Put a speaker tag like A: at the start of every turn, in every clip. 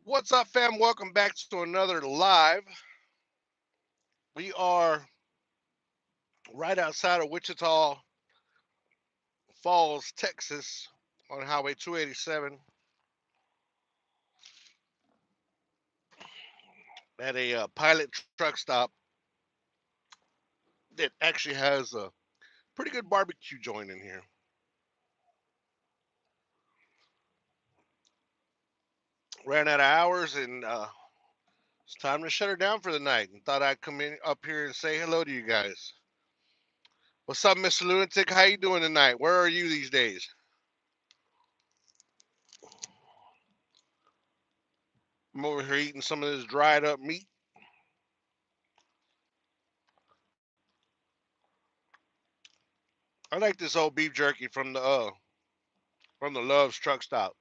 A: What's up, fam? Welcome back to another live. We are right outside of Wichita Falls, Texas, on Highway 287 at a pilot truck stop that actually has a pretty good barbecue joint in here. Ran out of hours and it's time to shut her down for the night. And thought I'd come in up here and say hello to you guys. What's up, Mr. Lunatic? How you doing tonight? Where are you these days? I'm over here eating some of this dried up meat. I like this old beef jerky from the Love's truck stop.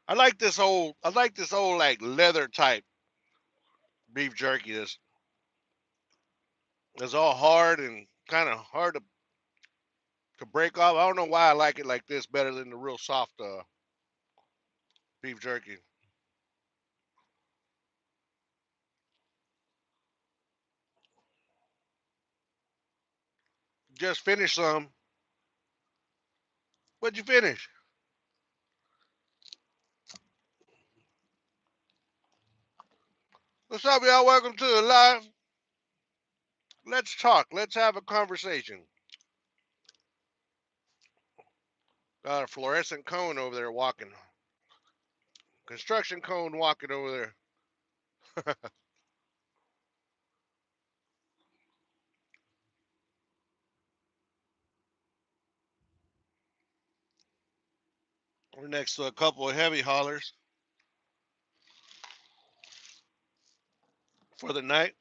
A: I like this old like leather type beef jerky that's all hard and kind of hard to break off. I don't know why I like it like this better than the real soft beef jerky. Just finished some. What'd you finish? What's up, y'all? Welcome to the live. Let's talk. Let's have a conversation. Got a fluorescent cone over there walking. Construction cone walking over there. We're next to a couple of heavy haulers for the night.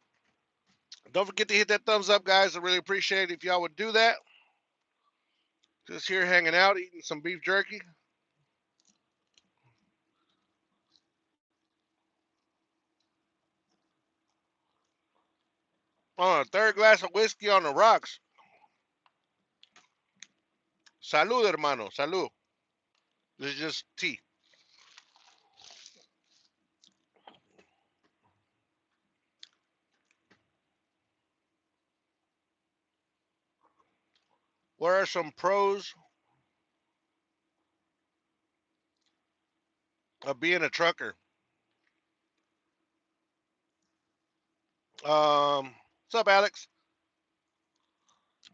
A: Don't forget to hit that thumbs up, guys. I really appreciate it if y'all would do that. Just here hanging out, eating some beef jerky. On a third glass of whiskey on the rocks. Salud, hermano. Salud. This is just tea. What are some pros of being a trucker? What's up, Alex?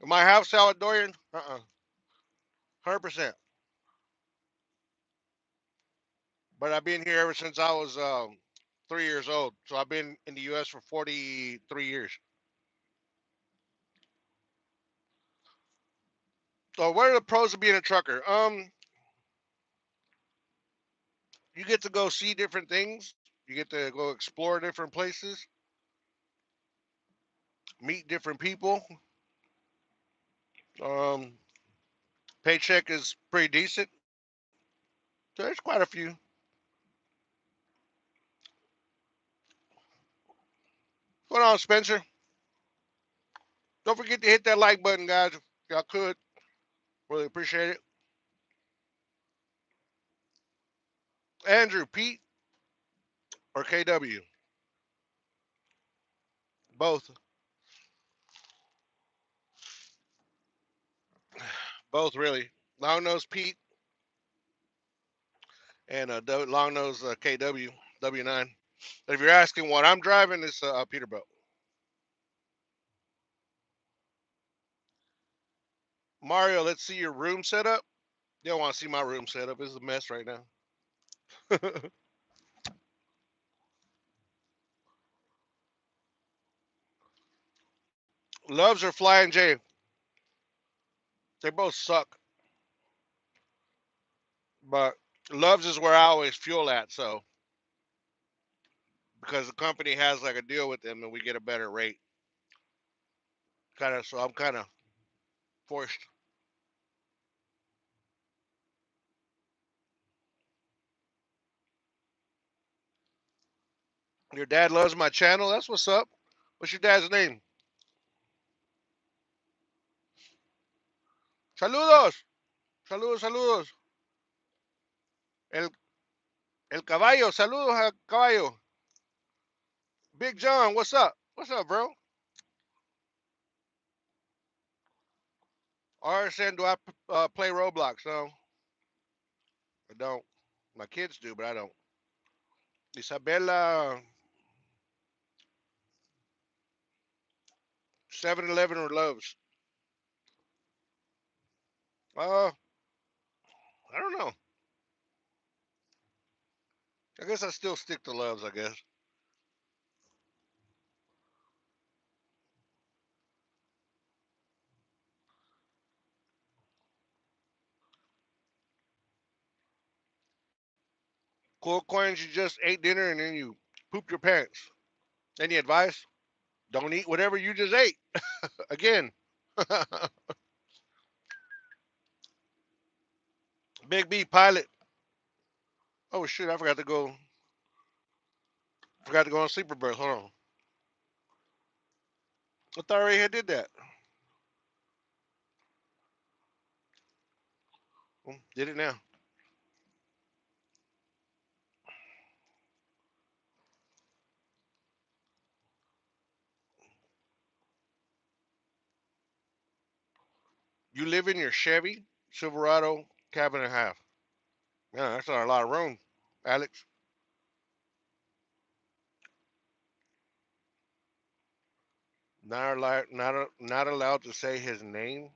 A: Am I half Salvadorian? 100%. But I've been here ever since I was 3 years old. So I've been in the U.S. for 43 years. So what are the pros of being a trucker? You get to go see different things. You get to go explore different places, meet different people. Um, Paycheck is pretty decent. So there's quite a few. What's going on, Spencer? Don't forget to hit that like button, guys. If y'all could. Really appreciate it. Andrew, Pete, or KW? Both. Both, really. Long nose Pete and long nose KW, W9. If you're asking what I'm driving, it's a Peterbilt. Mario, let's see your room setup. You don't want to see my room setup. It's a mess right now. Loves or Flying J? They both suck. But Loves is where I always fuel at. So because the company has like a deal with them and we get a better rate. So I'm kind of forced. Your dad loves my channel. That's what's up. What's your dad's name? Saludos. Saludos, saludos. El, El Caballo, saludos al Caballo. Big John, what's up? What's up, bro? RSN, do I play Roblox? No, I don't. My kids do, but I don't. Isabella, 7-Eleven or Love's? Uh, I don't know. I guess I still stick to Love's, I guess. Cool coins, you just ate dinner and then you pooped your pants. Any advice? Don't eat whatever you just ate. Again. Big B pilot. Oh shit, I forgot to go on sleeper berth. Hold on. I thought I already had did that. Did it now. You live in your Chevy Silverado cabin and a half. Yeah, that's not a lot of room, Alex. Not allowed to say his name.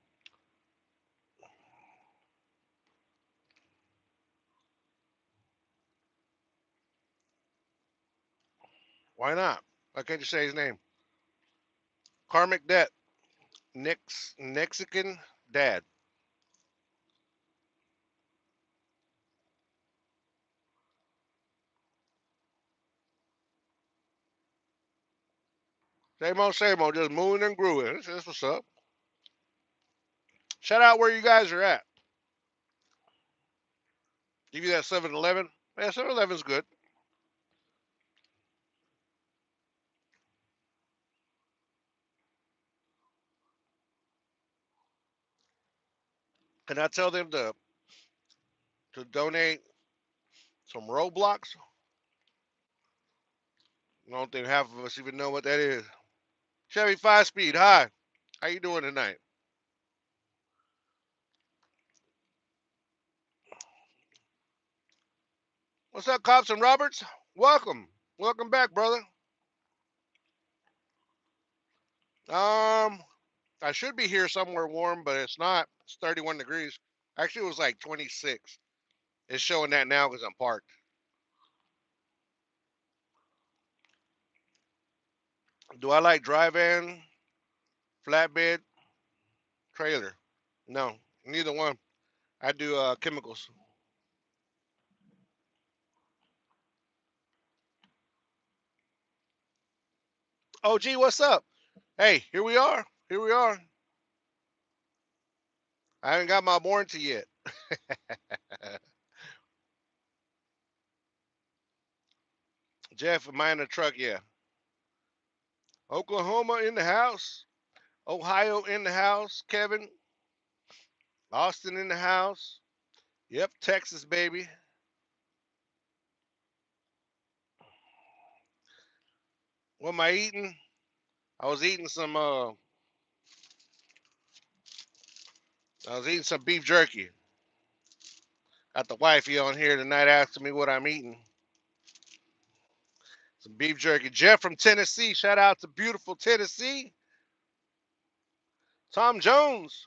A: Why not? Why can't you say his name? Karmic debt. Mexican dad. Same old, just moving and grooving. That's what's up. Shout out where you guys are at. Give you that 7-Eleven. Yeah, 7-Eleven's good. Can I tell them to donate some Roblox? I don't think half of us even know what that is. Chevy 5 Speed, hi. How you doing tonight? What's up, Cops and Roberts? Welcome. Welcome back, brother. Um, I should be here somewhere warm, but it's not. It's 31 degrees. Actually, it was like 26. It's showing that now because I'm parked. Do I like dry van, flatbed, trailer? No, neither one. I do chemicals. Oh, gee, what's up? Hey, here we are. Here we are. I haven't got my warranty yet. Jeff, am I in the truck? Yeah. Oklahoma in the house. Ohio in the house. Kevin. Austin in the house. Yep, Texas, baby. What am I eating? I was eating some I was eating some beef jerky. Got the wifey on here tonight asking me what I'm eating. Some beef jerky. Jeff from Tennessee. Shout out to beautiful Tennessee. Tom Jones.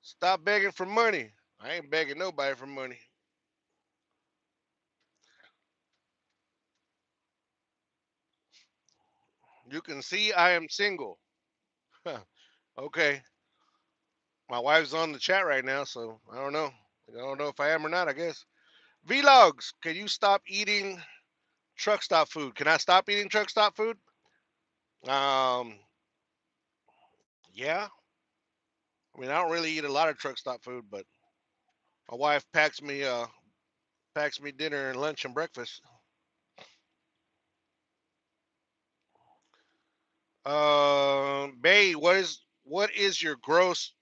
A: Stop begging for money. I ain't begging nobody for money. You can see I am single. Okay. My wife's on the chat right now, so I don't know. I don't know if I am or not, I guess. Vlogs, can you stop eating truck stop food? Can I stop eating truck stop food? Um, yeah. I mean, I don't really eat a lot of truck stop food, but my wife packs me dinner and lunch and breakfast. Bay, what is your gross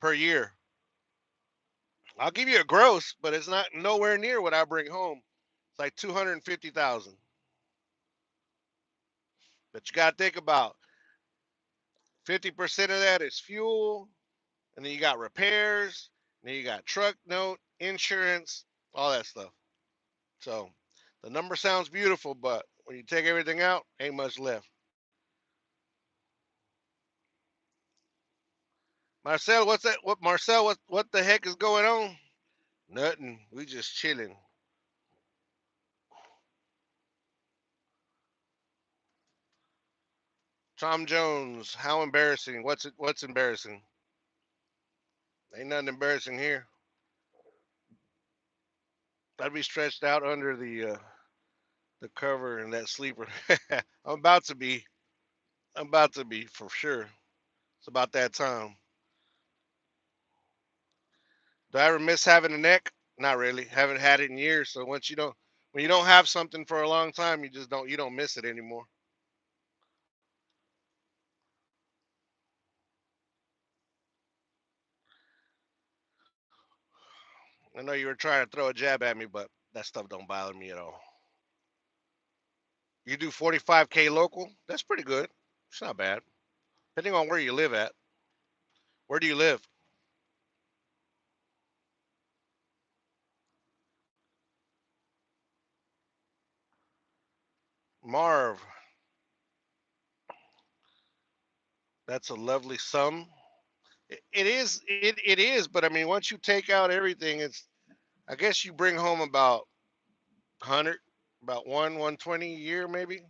A: per year? I'll give you a gross, but it's not nowhere near what I bring home. It's like 250,000. But you got to think about 50% of that is fuel, and then you got repairs, and then you got truck note, insurance, all that stuff. So the number sounds beautiful, but when you take everything out, ain't much left. Marcel, what's that? What Marcel? What the heck is going on? Nothing. We just chilling. Tom Jones, how embarrassing? What's embarrassing? Ain't nothing embarrassing here. I'd be stretched out under the cover in that sleeper. I'm about to be. I'm about to be for sure. It's about that time. Do I ever miss having a neck? Not really. Haven't had it in years. So when you don't have something for a long time, you don't miss it anymore. I know you were trying to throw a jab at me, but that stuff don't bother me at all. You do 45K local? That's pretty good. It's not bad. Depending on where you live at. Where do you live? Marv. That's a lovely sum. It is. It is. But I mean, once you take out everything, it's. I guess you bring home about 100, about 120 a year, maybe.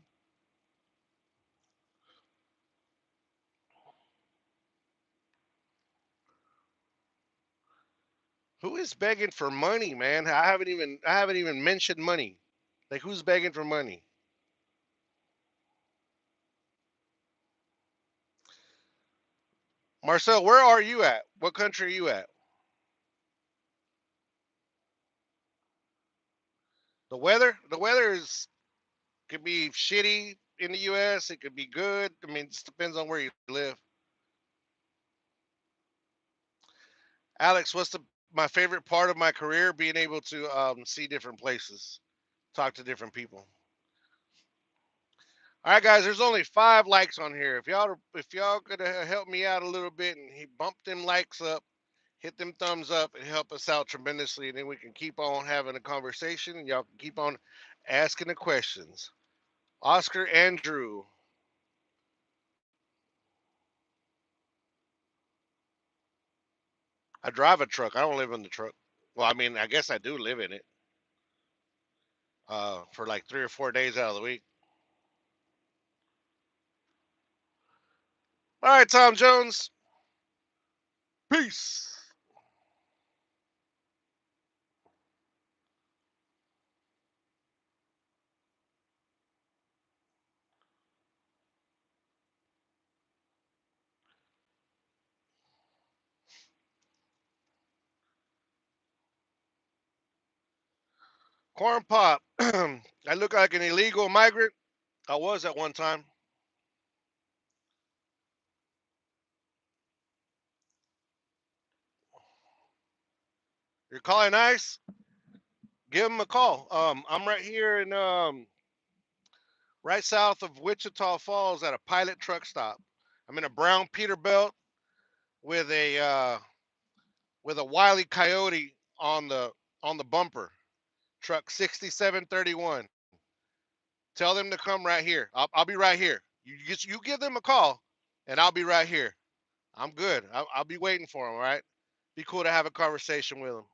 A: Who is begging for money, man? I haven't even mentioned money. Like who's begging for money? Marcel, where are you at? What country are you at? The weather is could be shitty in the US, it could be good. I mean, it just depends on where you live. Alex, what's the my favorite part of my career? Being able to see different places, talk to different people. All right, guys. There's only 5 likes on here. If y'all could help me out a little bit and he bump them likes up, hit them thumbs up, and help us out tremendously. And then we can keep on having a conversation, and y'all can keep on asking the questions. Oscar Andrew, I drive a truck. I don't live in the truck. Well, I mean, I guess I do live in it for like 3 or 4 days out of the week. All right, Tom Jones. Peace. Corn Pop. I look like an illegal migrant. I was at one time. You're calling ICE? Give them a call. I'm right here in right south of Wichita Falls at a pilot truck stop. I'm in a brown Peterbilt with a Wile E. Coyote on the bumper. Truck 6731. Tell them to come right here. I'll be right here. You give them a call, and I'll be right here. I'm good. I'll be waiting for them. All right. Be cool to have a conversation with them.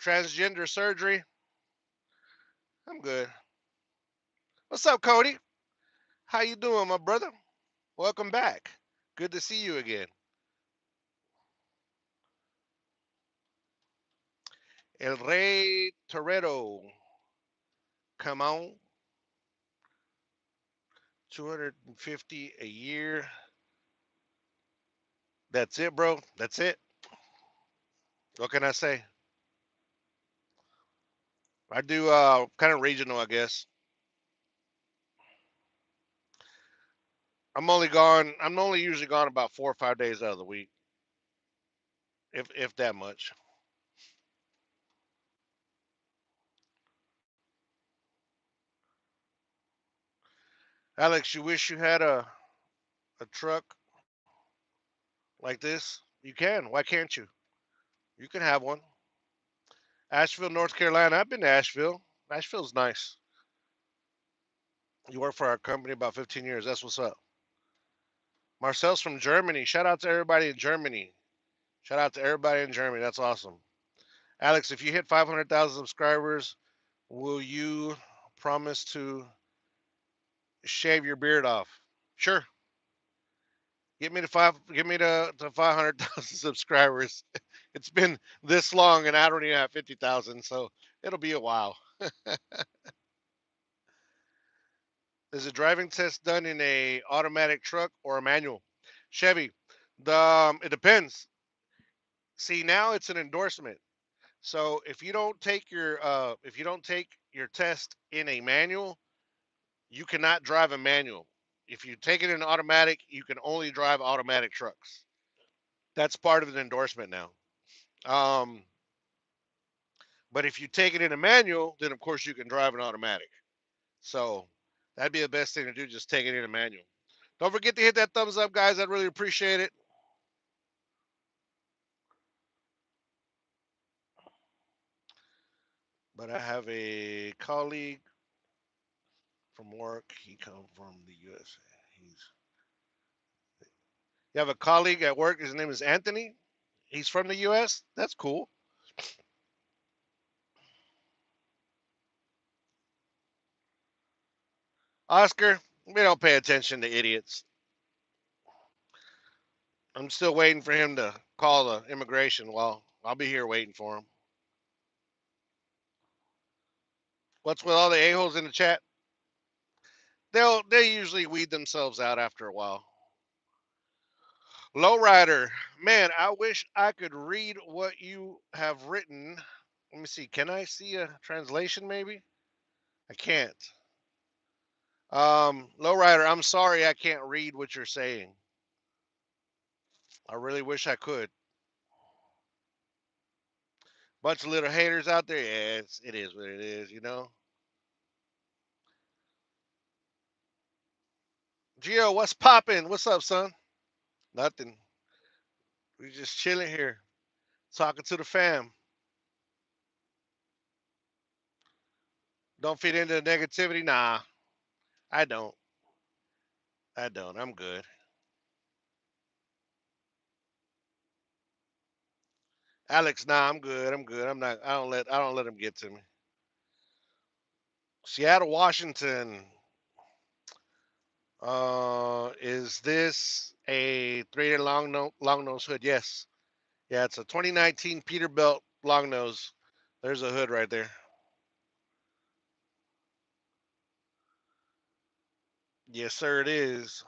A: Transgender surgery. I'm good. What's up, Cody? How you doing, my brother? Welcome back. Good to see you again. El Rey Toretto. Come on. 250 a year. That's it, bro. That's it. What can I say? I do kind of regional, I guess. I'm only usually gone about 4 or 5 days out of the week. if that much. Alex, you wish you had a truck like this? You can. Why can't you? You can have one. Asheville, North Carolina. I've been to Asheville. Asheville's nice. You work for our company about 15 years. That's what's up. Marcel's from Germany. Shout out to everybody in Germany. Shout out to everybody in Germany. That's awesome. Alex, if you hit 500,000 subscribers, will you promise to shave your beard off? Sure. Get me to 500,000 subscribers. It's been this long and I don't even have 50,000, so it'll be a while. Is a driving test done in a automatic truck or a manual? Chevy. It depends. See, now it's an endorsement. So if you don't take your test in a manual, you cannot drive a manual. If you take it in automatic, you can only drive automatic trucks. That's part of the endorsement now. Um, but if you take it in a manual, then of course you can drive an automatic. So that'd be the best thing to do. Just take it in a manual. Don't forget to hit that thumbs up, guys. I'd really appreciate it. But I have a colleague from work. He come from the USA. He's You have a colleague at work. His name is Anthony. He's from the U.S. That's cool. Oscar, we don't pay attention to idiots. I'm still waiting for him to call the immigration. Well, I'll be here waiting for him. What's with all the a-holes in the chat? They usually weed themselves out after a while. Lowrider, man, I wish I could read what you have written. Let me see. Can I see a translation? Maybe I can't. Lowrider, I'm sorry I can't read what you're saying. I really wish I could. Bunch of little haters out there. Yeah, it is what it is, you know. Gio, what's popping? What's up, son? Nothing. We just chilling here, talking to the fam. Don't feed into the negativity. Nah, I don't. I don't. I'm good. Alex, nah, I'm good. I'm good. I'm not. I don't let them get to me. Seattle, Washington. Is this a 3-year long nose hood? Yes. Yeah, it's a 2019 Peterbilt long nose. There's a hood right there. Yes, sir. It is.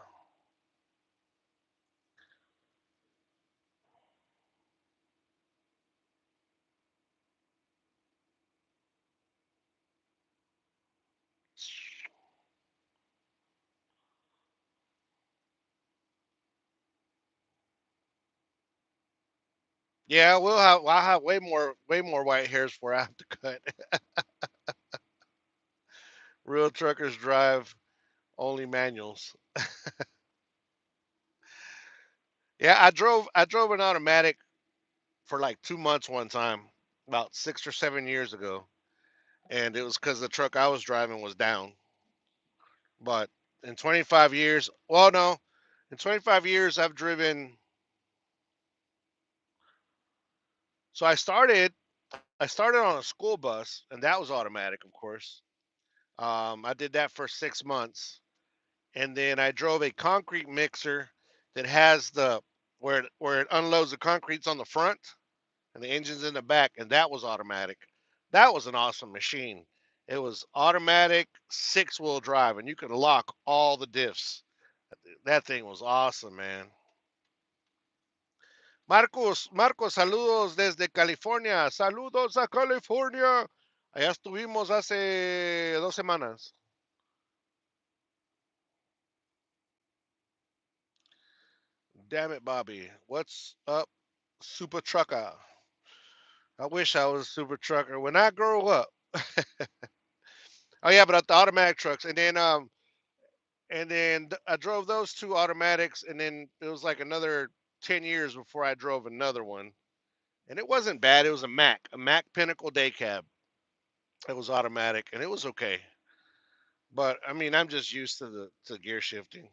A: Yeah, I'll have way more white hairs before I have to cut. Real truckers drive only manuals. Yeah, I drove an automatic for like 2 months one time, about 6 or 7 years ago, and it was because the truck I was driving was down. But in 25 years, well, no, in 25 years I've driven. So I started on a school bus, and that was automatic, of course. I did that for 6 months, and then I drove a concrete mixer that has the where it unloads the concretes on the front and the engine's in the back, and that was automatic. That was an awesome machine. It was automatic 6-wheel drive, and you could lock all the diffs. That thing was awesome, man. Marcos, saludos desde California. Saludos a California. Allá estuvimos hace 2 semanas. Damn it, Bobby. What's up? Super trucker. I wish I was a super trucker when I grow up. Oh yeah, but the automatic trucks, and then I drove those two automatics, and then it was like another 10 years before I drove another one, and it wasn't bad. It was a Mack Pinnacle day cab. It was automatic, and it was okay. But I mean, I'm just used to the gear shifting.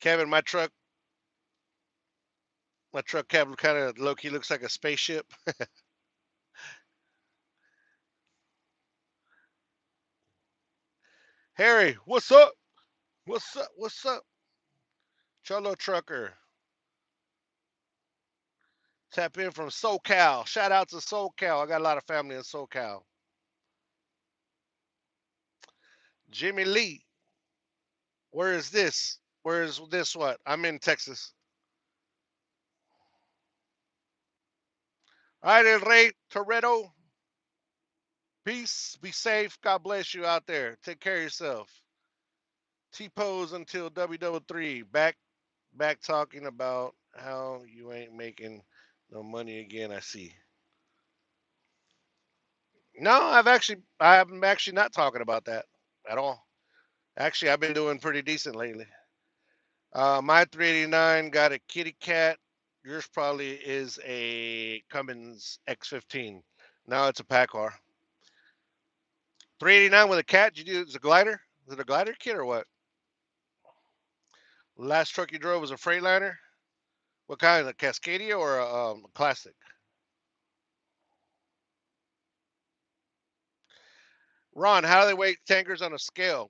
A: Kevin, my truck cab kind of low key looks like a spaceship. Harry, what's up? What's up? What's up? Cholo trucker, tap in from SoCal. Shout out to SoCal. I got a lot of family in SoCal. Jimmy Lee, where is this? Where is this? What? I'm in Texas. All right, El Rey Toretto. Peace. Be safe. God bless you out there. Take care of yourself. T pose until WW3. Back talking about how you ain't making no money again. I see. No, I'm actually not talking about that at all. Actually, I've been doing pretty decent lately. My 389 got a kitty cat. Yours probably is a Cummins X15. No, it's a pack car. 389 with a cat. Did you do? It's a glider. Is it a glider kit or what? Last truck you drove was a Freightliner. What kind? A Cascadia or a Classic? Ron, how do they weight tankers on a scale?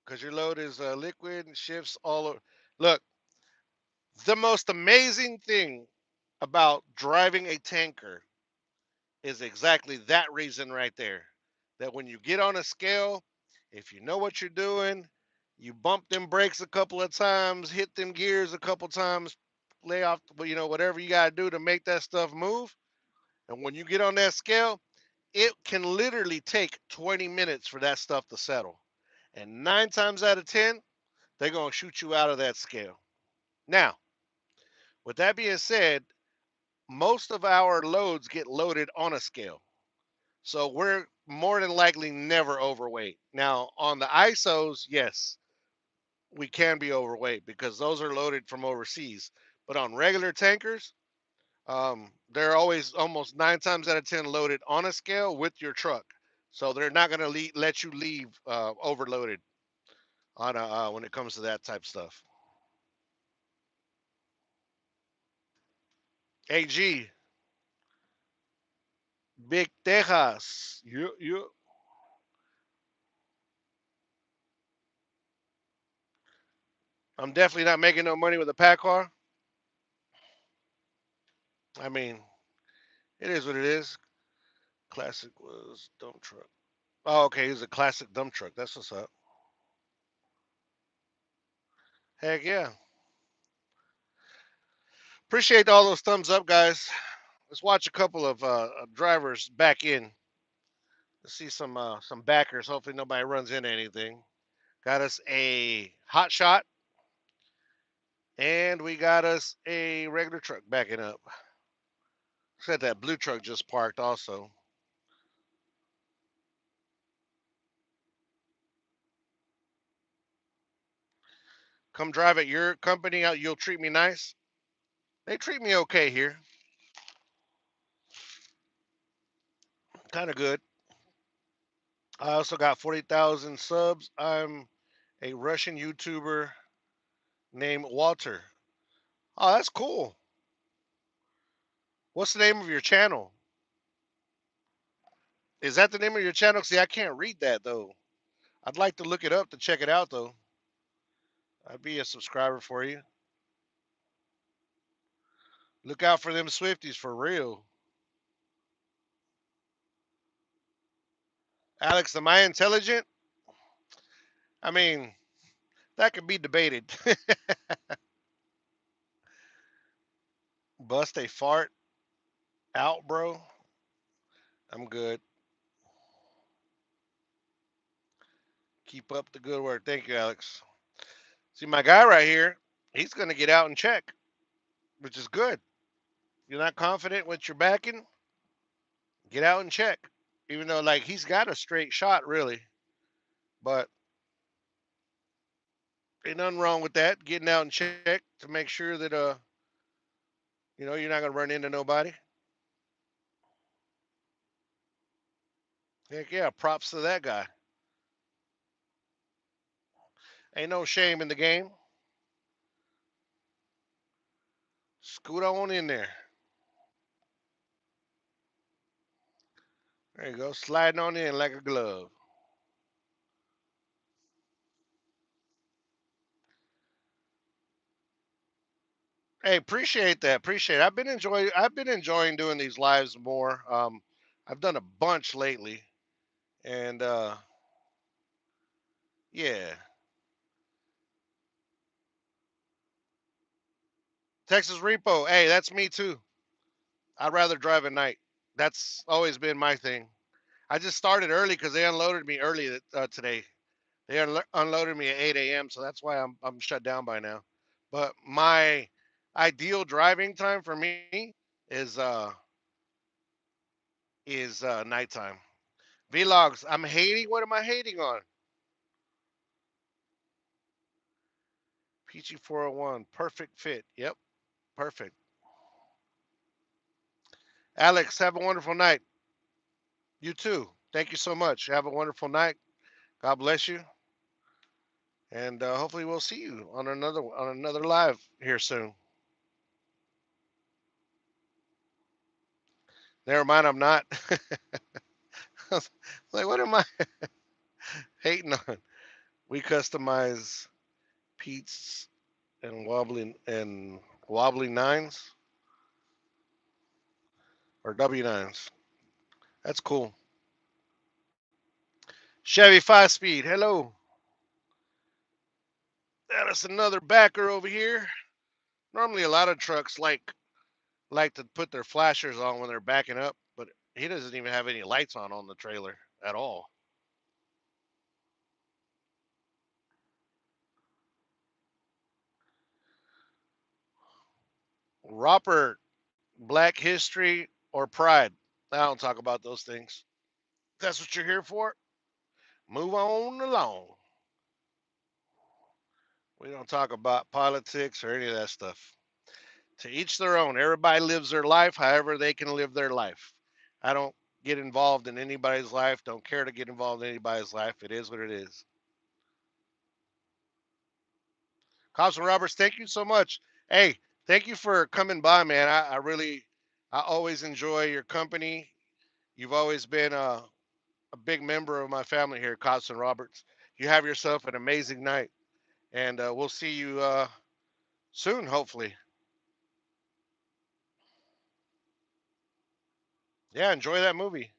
A: Because your load is liquid and shifts all over. Look, the most amazing thing about driving a tanker is exactly that reason right there. That when you get on a scale, if you know what you're doing, you bump them brakes a couple of times, hit them gears a couple times, lay off, whatever you got to do to make that stuff move. And when you get on that scale, it can literally take 20 minutes for that stuff to settle. And 9 times out of 10, they're going to shoot you out of that scale. Now, with that being said, most of our loads get loaded on a scale. So we're more than likely never overweight. Now, on the ISOs, yes, we can be overweight because those are loaded from overseas. But on regular tankers, they're always almost 9 times out of 10 loaded on a scale with your truck. So they're not going to let you leave overloaded when it comes to that type stuff. AG, Big Tejas. I'm definitely not making no money with a pack car. I mean, it is what it is. Classic was dump truck. Oh, okay, he's a classic dump truck. That's what's up. Heck yeah. Appreciate all those thumbs up, guys. Let's watch a couple of drivers back in. Let's see some backers. Hopefully nobody runs into anything. Got us a hot shot, and we got us a regular truck backing up. Said that blue truck just parked also. Come drive at your company. You'll treat me nice. They treat me okay here. Kind of good. I also got 40,000 subs. I'm a Russian YouTuber named Walter. Oh, that's cool. What's the name of your channel? Is that the name of your channel? See, I can't read that though. I'd like to look it up to check it out though. I'd be a subscriber for you. Look out for them Swifties for real. Alex, am I intelligent? I mean, that could be debated. Bust a fart out, bro. I'm good. Keep up the good work. Thank you, Alex. See, my guy right here, he's going to get out and check, which is good. You're not confident with your backing, get out and check. Even though, like, he's got a straight shot, really. But ain't nothing wrong with that. Getting out and check to make sure that, you're not going to run into nobody. Heck yeah, props to that guy. Ain't no shame in the game. Scoot on in there. There you go, sliding on in like a glove. Hey, appreciate that. Appreciate it. I've been enjoying doing these lives more. I've done a bunch lately, and yeah. Texas Repo. Hey, that's me too. I'd rather drive at night. That's always been my thing. I just started early because they unloaded me early today. They unloaded me at 8 a.m. So that's why I'm shut down by now. But my ideal driving time for me is uh is nighttime. Vlogs. I'm hating. What am I hating on? PG 401. Perfect fit. Yep. Perfect. Alex, have a wonderful night. You too. Thank you so much. Have a wonderful night. God bless you. And hopefully we'll see you on another live here soon. Never mind, I'm not. Like, what am I hating on? We customize Pete's and wobbly nines or W9s. That's cool. Chevy 5 Speed. Hello. That's another backer over here. Normally, a lot of trucks like to put their flashers on when they're backing up, but he doesn't even have any lights on the trailer at all. Robert, Black History or Pride? I don't talk about those things. That's what you're here for. Move on along. We don't talk about politics or any of that stuff. To each their own. Everybody lives their life however they can live their life. I don't get involved in anybody's life. Don't care to get involved in anybody's life. It is what it is. Cops and Roberts, thank you so much. Hey, thank you for coming by, man. I always enjoy your company. You've always been a big member of my family here, Cops and Roberts. You have yourself an amazing night, and we'll see you soon, hopefully. Yeah, enjoy that movie.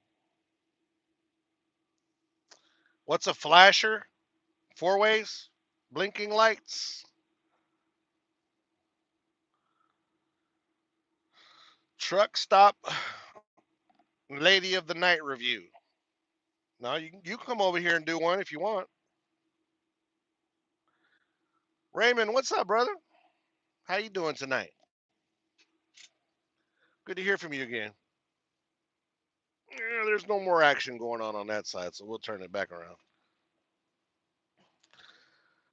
A: What's a flasher? Four ways? Blinking lights? Truck stop? Lady of the night review. No, you come over here and do one if you want. Raymond, what's up, brother? How you doing tonight? Good to hear from you again. Yeah, there's no more action going on that side, so we'll turn it back around.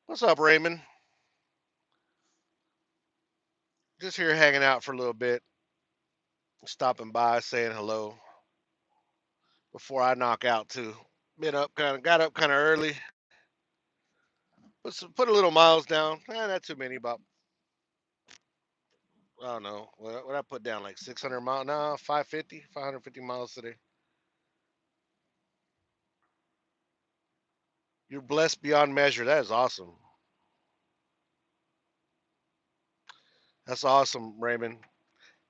A: What's up, Raymond? Just here hanging out for a little bit, stopping by, saying hello before I knock out too. Got up kind of early. Put a little miles down. Not too many, about I don't know. What I put down, like 600 miles? No, 550, 550 miles today. You're blessed beyond measure. That is awesome. That's awesome, Raymond.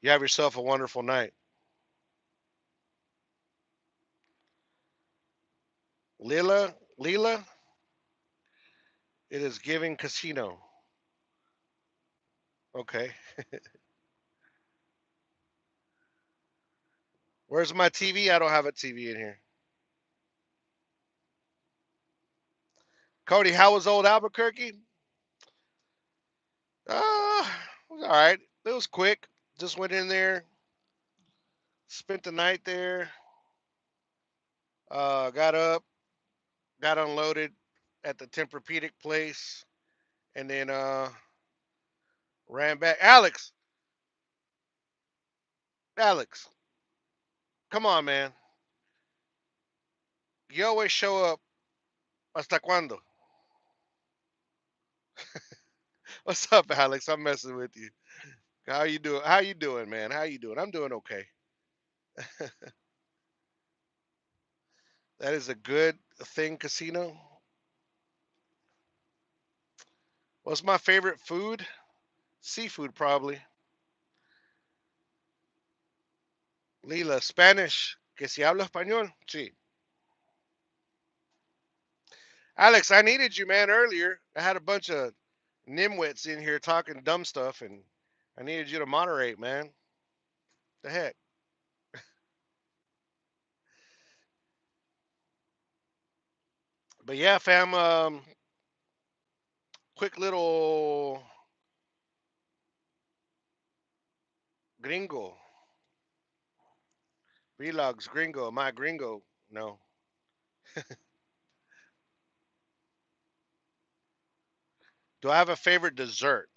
A: You have yourself a wonderful night. Lila, it is giving casino. Okay. Where's my TV? I don't have a TV in here. Cody, how was old Albuquerque? It was all right. It was quick. Just went in there, spent the night there. Got up, got unloaded at the Tempur-Pedic place, and then ran back. Alex, come on, man. You always show up. ¿Hasta cuándo? What's up, Alex? I'm messing with you. How you doing? How you doing, man? How you doing? I'm doing okay. That is a good thing, casino. What's my favorite food? Seafood, probably. Lila, Spanish. Que si hablo español? Sí. Alex, I needed you, man, earlier. I had a bunch of nimwits in here talking dumb stuff, and I needed you to moderate, man. The heck? But yeah, fam, quick little gringo. Vlogs, gringo. My gringo. No. Do I have a favorite dessert?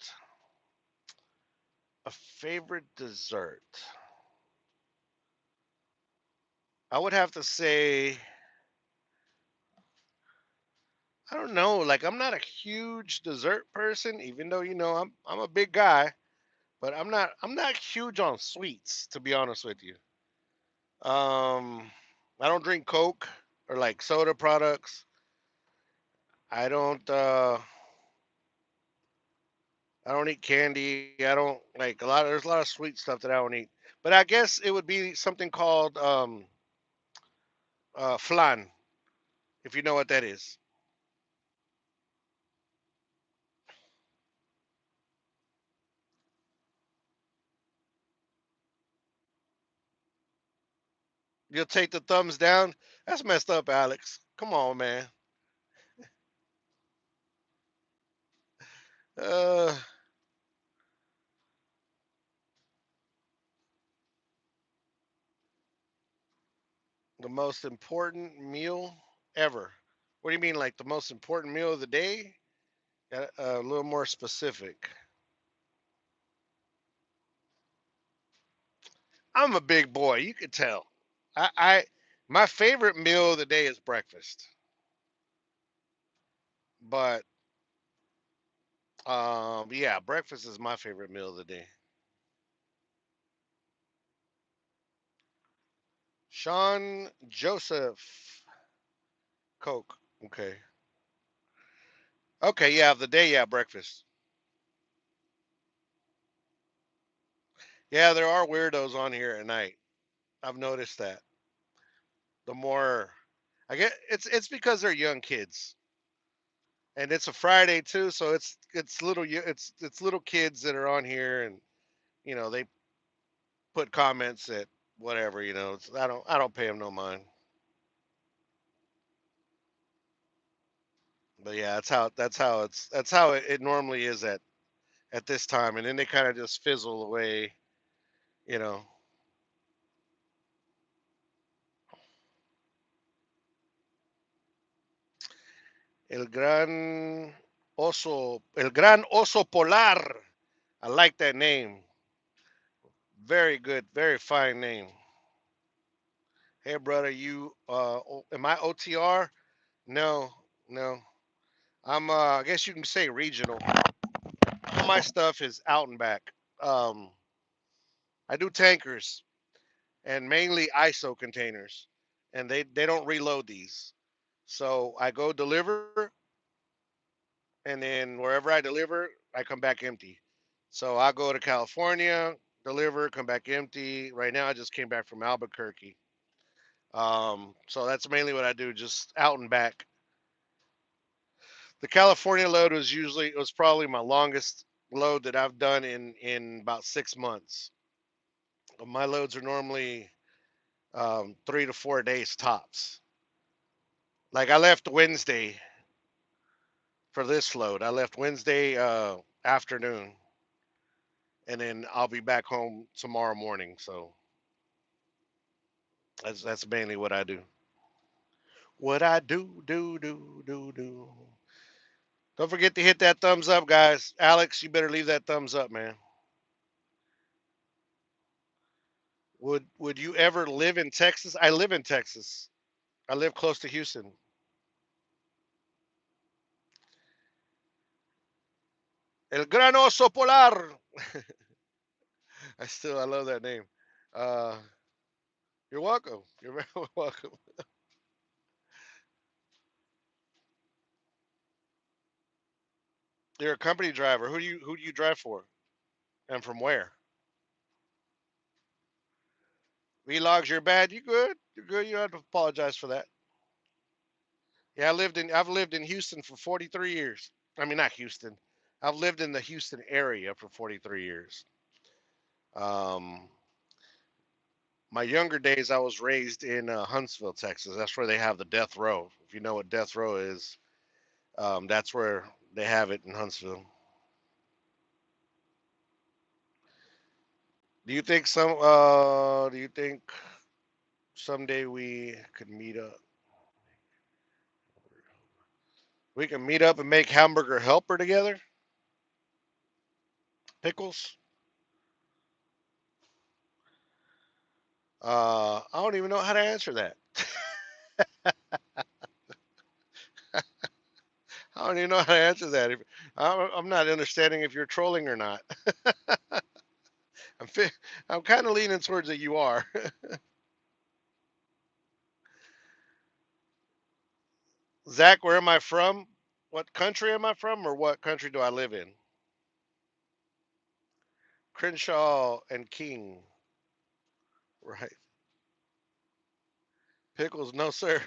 A: A favorite dessert. I would have to say, I don't know. Like I'm not a huge dessert person, even though I'm a big guy, but I'm not huge on sweets, to be honest with you. Um, I don't drink Coke or like soda products. I don't uh I don't eat candy. I don't like a lot. There's a lot of sweet stuff that I don't eat. But I guess it would be something called flan, if you know what that is. You'll take the thumbs down. That's messed up, Alex. Come on, man. Uh, the most important meal ever. What do you mean, like the most important meal of the day? A little more specific. I'm a big boy. You can tell. I my favorite meal of the day is breakfast, but yeah, breakfast is my favorite meal of the day. Sean Joseph Coke. Okay. Okay. Yeah, of the day. Yeah, breakfast. Yeah, there are weirdos on here at night. I've noticed that. The more I get, it's because they're young kids, and it's a Friday too, so it's little kids that are on here, and they put comments that whatever. I don't pay them no mind. But yeah, that's how it normally is at this time, and then they kind of just fizzle away. You know, el gran oso polar. I like that name. Very good, very fine name. Hey, brother, am I OTR? No, no. I guess you can say regional. All my stuff is out and back. Um, I do tankers and mainly ISO containers, and they don't reload these. So I go deliver, and then wherever I deliver, I come back empty. So I go to California, deliver, come back empty. Right now, I just came back from Albuquerque. So that's mainly what I do, just out and back. The California load was probably my longest load that I've done in about 6 months. My loads are normally 3 to 4 days tops. Like I left Wednesday for this load. I left Wednesday afternoon, and then I'll be back home tomorrow morning. So that's mainly what I do. What I do. Don't forget to hit that thumbs up, guys. Alex, you better leave that thumbs up, man. Would you ever live in Texas? I live in Texas. I live close to Houston. El Gran Oso Polar. I love that name. Uh, you're welcome. You're very welcome. You're a company driver. Who do you drive for? And from where? Vlogs, you're bad. You good? You're good. You don't have to apologize for that. Yeah, I've lived in Houston for 43 years. I mean, not Houston. I've lived in the Houston area for 43 years. Um, my younger days, I was raised in Huntsville, Texas. That's where they have the death row. If you know what death row is, that's where they have it in Huntsville. Do you think someday we can meet up and make hamburger helper together? Pickles? I don't even know how to answer that. I don't even know how to answer that. I'm not understanding if you're trolling or not. I'm fi- I'm kind of leaning towards that you are. Zach, where am I from? What country am I from, or what country do I live in? Crenshaw and King, right? Pickles, no sir.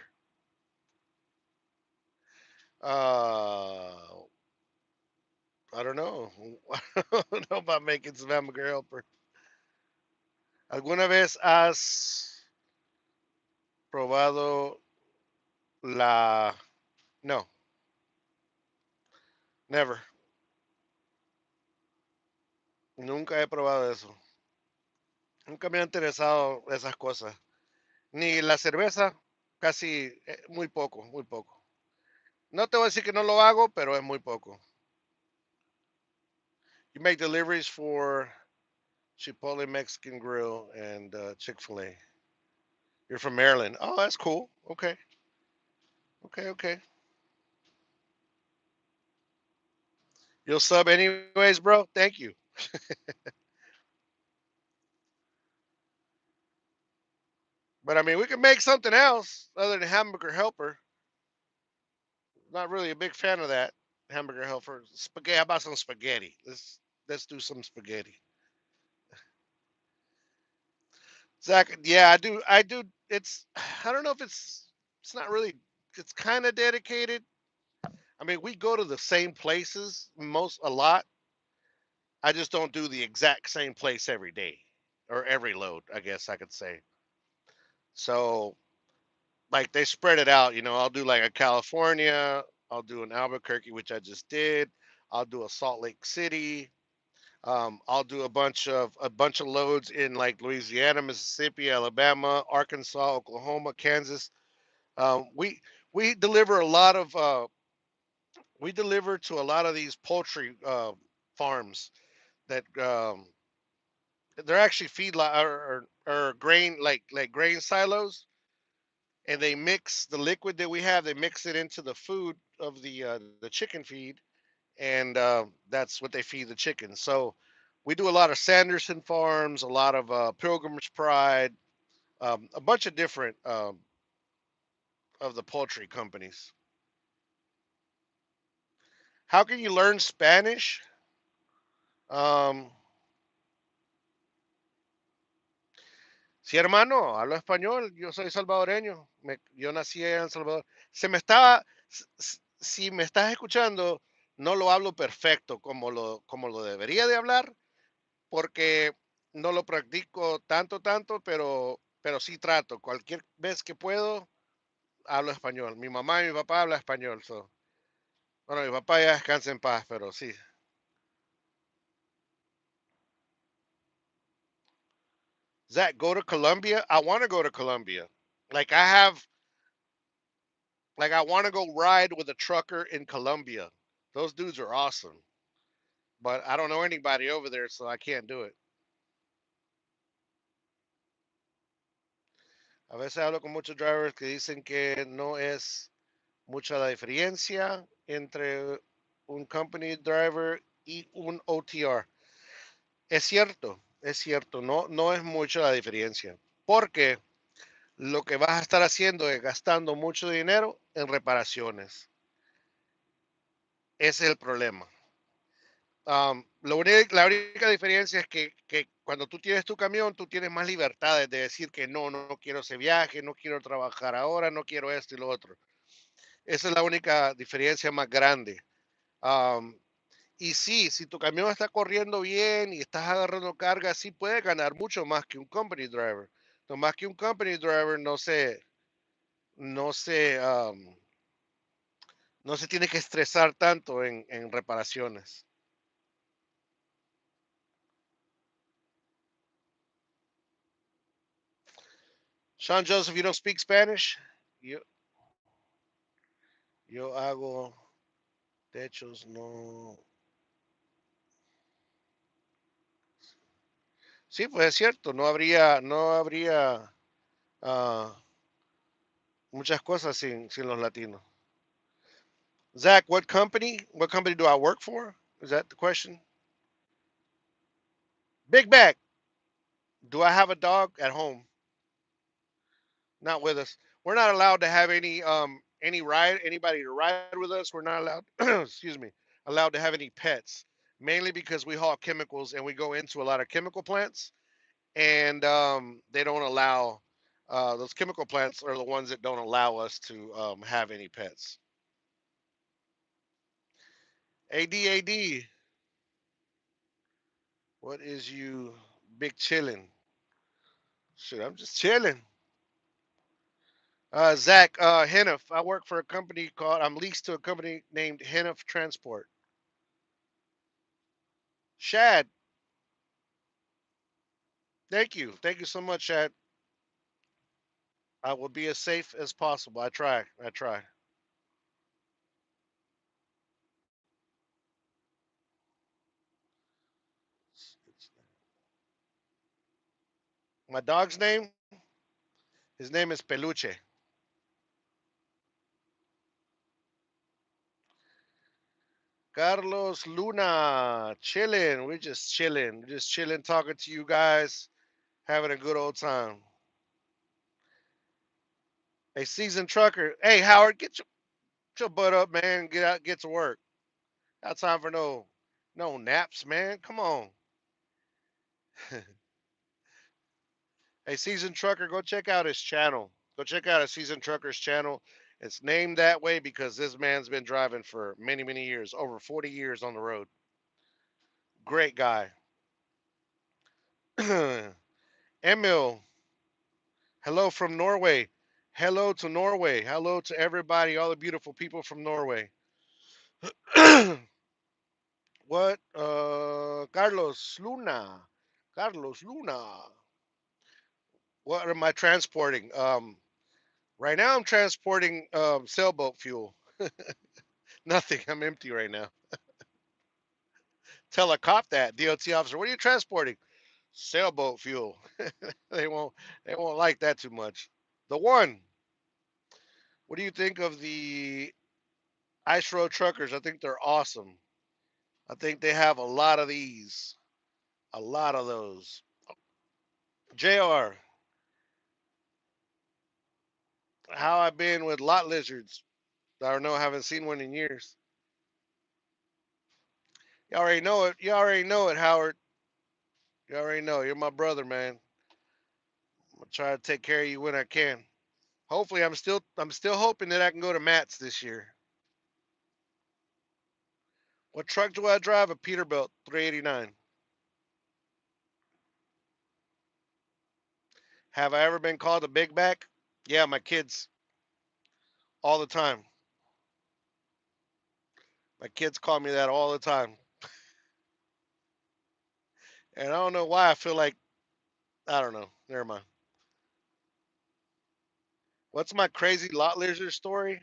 A: Uh, I don't know. I don't know about making some hamburger helper. ¿Alguna vez has probado la? No, never. Nunca he probado eso. Nunca me han interesado esas cosas. Ni la cerveza, casi muy poco, muy poco. No te voy a decir que no lo hago, pero es muy poco. You make deliveries for Chipotle Mexican Grill and Chick-fil-A. You're from Maryland. Oh, that's cool. Okay, okay, okay. You'll sub anyways, bro. Thank you. But I mean, we can make something else other than hamburger helper. Not really a big fan of that hamburger helper. Spaghetti. How about some spaghetti? Let's do some spaghetti. Zach, yeah, I do. I do. It's. I don't know if it's not really. It's kind of dedicated. I mean, we go to the same places a lot. I just don't do the exact same place every day or every load, I guess I could say. So, like they spread it out, I'll do like a California, I'll do an Albuquerque, which I just did. I'll do a Salt Lake City. I'll do a bunch of loads in like Louisiana, Mississippi, Alabama, Arkansas, Oklahoma, Kansas. We deliver a lot of we deliver to a lot of these poultry farms that they're actually feedlot or grain like grain silos, and they mix the liquid that we have. They mix it into the food of the chicken feed, and that's what they feed the chickens. So we do a lot of Sanderson Farms, a lot of Pilgrim's Pride, a bunch of different of the poultry companies. How can you learn Spanish? Um, Sí, hermano, hablo español, yo soy salvadoreño, yo nací allá en Salvador. Si me estás escuchando, no lo hablo perfecto como lo debería de hablar, porque no lo practico tanto, pero sí trato. Cualquier vez que puedo, hablo español. Mi mamá y mi papá hablan español. Bueno, mi papá ya descansa en paz, pero sí. Zach, go to Colombia. I want to go to Colombia. Like I have, like I want to go ride with a trucker in Colombia. Those dudes are awesome. But I don't know anybody over there, so I can't do it. A veces hablo con muchos drivers que dicen que no es mucha la diferencia entre un company driver y un OTR. Es cierto, no es mucha la diferencia. Porque lo que vas a estar haciendo es gastando mucho dinero en reparaciones. Ese es el problema. La única diferencia es que cuando tú tienes tu camión, tú tienes más libertades de decir que no quiero ese viaje, no quiero trabajar ahora, no quiero esto y lo otro. Esa es la única diferencia más grande. Um, y sí, si tu camión está corriendo bien y estás agarrando carga, sí puedes ganar mucho más que un company driver. No más que un company driver no se, no se tiene que estresar tanto en reparaciones. Sean Joseph, you don't speak Spanish? Yo, yo hago techos, no. Sí, pues es cierto, no habría ah, muchas cosas sin los latinos. Zach, what company? What company do I work for? Is that the question? Big Back. Do I have a dog at home? Not with us. We're not allowed to have anybody to ride with us. We're not allowed excuse me, allowed to have any pets. Mainly because we haul chemicals and we go into a lot of chemical plants and they don't allow those chemical plants are the ones that don't allow us to have any pets. AD, what is you big chilling? Shit, I'm just chilling. Zach, Hennef. I work for a company called. I'm leased to a company named Hennef Transport. Shad, thank you so much, Shad. I will be as safe as possible. I try. My dog's name, his name is Peluche. Carlos Luna, chilling. We're just chilling. We're just chilling, talking to you guys, having a good old time. A seasoned trucker. Hey, Howard, get your butt up, man. Get out, get to work. Got time for no naps, man. Come on. A seasoned trucker, go check out his channel. Go check out a seasoned trucker's channel. It's named that way because this man's been driving for many, many years, over 40 years on the road. Great guy. Emil, hello from Norway. Hello to Norway. Hello to everybody, all the beautiful people from Norway. What? Carlos Luna. Carlos Luna. What am I transporting? Right now I'm transporting sailboat fuel. Nothing. I'm empty right now. Tell a cop that DOT officer. What are you transporting? Sailboat fuel. they won't. They won't like that too much. The one. What do you think of the ice road truckers? I think they're awesome. I think they have a lot of these. A lot of those. Jr. How I've been with lot lizards. I don't know. I haven't seen one in years. You already know it. You already know it, Howard. You already know. You're my brother, man. I'm gonna try to take care of you when I can. Hopefully, I'm still hoping that I can go to Matt's this year. What truck do I drive? A Peterbilt 389. Have I ever been called a big back? Yeah, my kids all the time. My kids call me that all the time, and I don't know why. I feel like I don't know. Never mind. What's my crazy lot lizard story?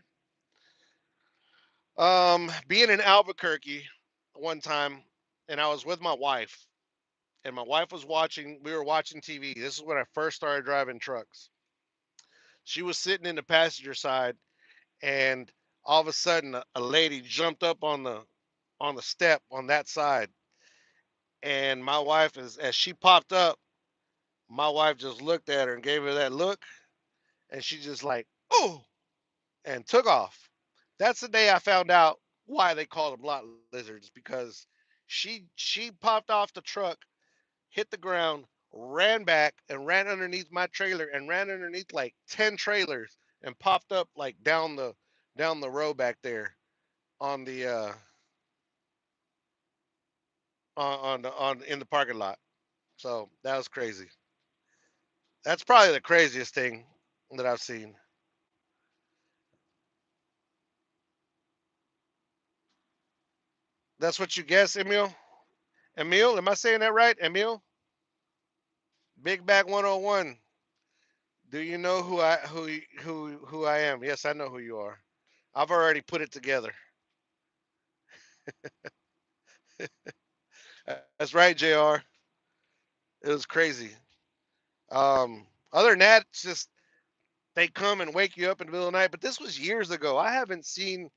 A: Being in Albuquerque one time, and I was with my wife, and my wife was watching. We were watching TV. This is when I first started driving trucks. She was sitting in the passenger side, and all of a sudden, a lady jumped up on the step on that side, and my wife, as she popped up, my wife just looked at her and gave her that look, and she just like, oh, and took off. That's the day I found out why they call them lot lizards, because she popped off the truck, hit the ground, ran back and ran underneath my trailer and ran underneath like 10 trailers and popped up like down the road back there on the on the on in the parking lot. So that was crazy. That's probably the craziest thing that I've seen. That's what you guess, Emil? Emil, am I saying that right? Emil? Big Back 101. Do you know who I am? Yes, I know who you are. I've already put it together. That's right, JR. It was crazy. Other than that, it's just they come and wake you up in the middle of the night. But this was years ago. I haven't seen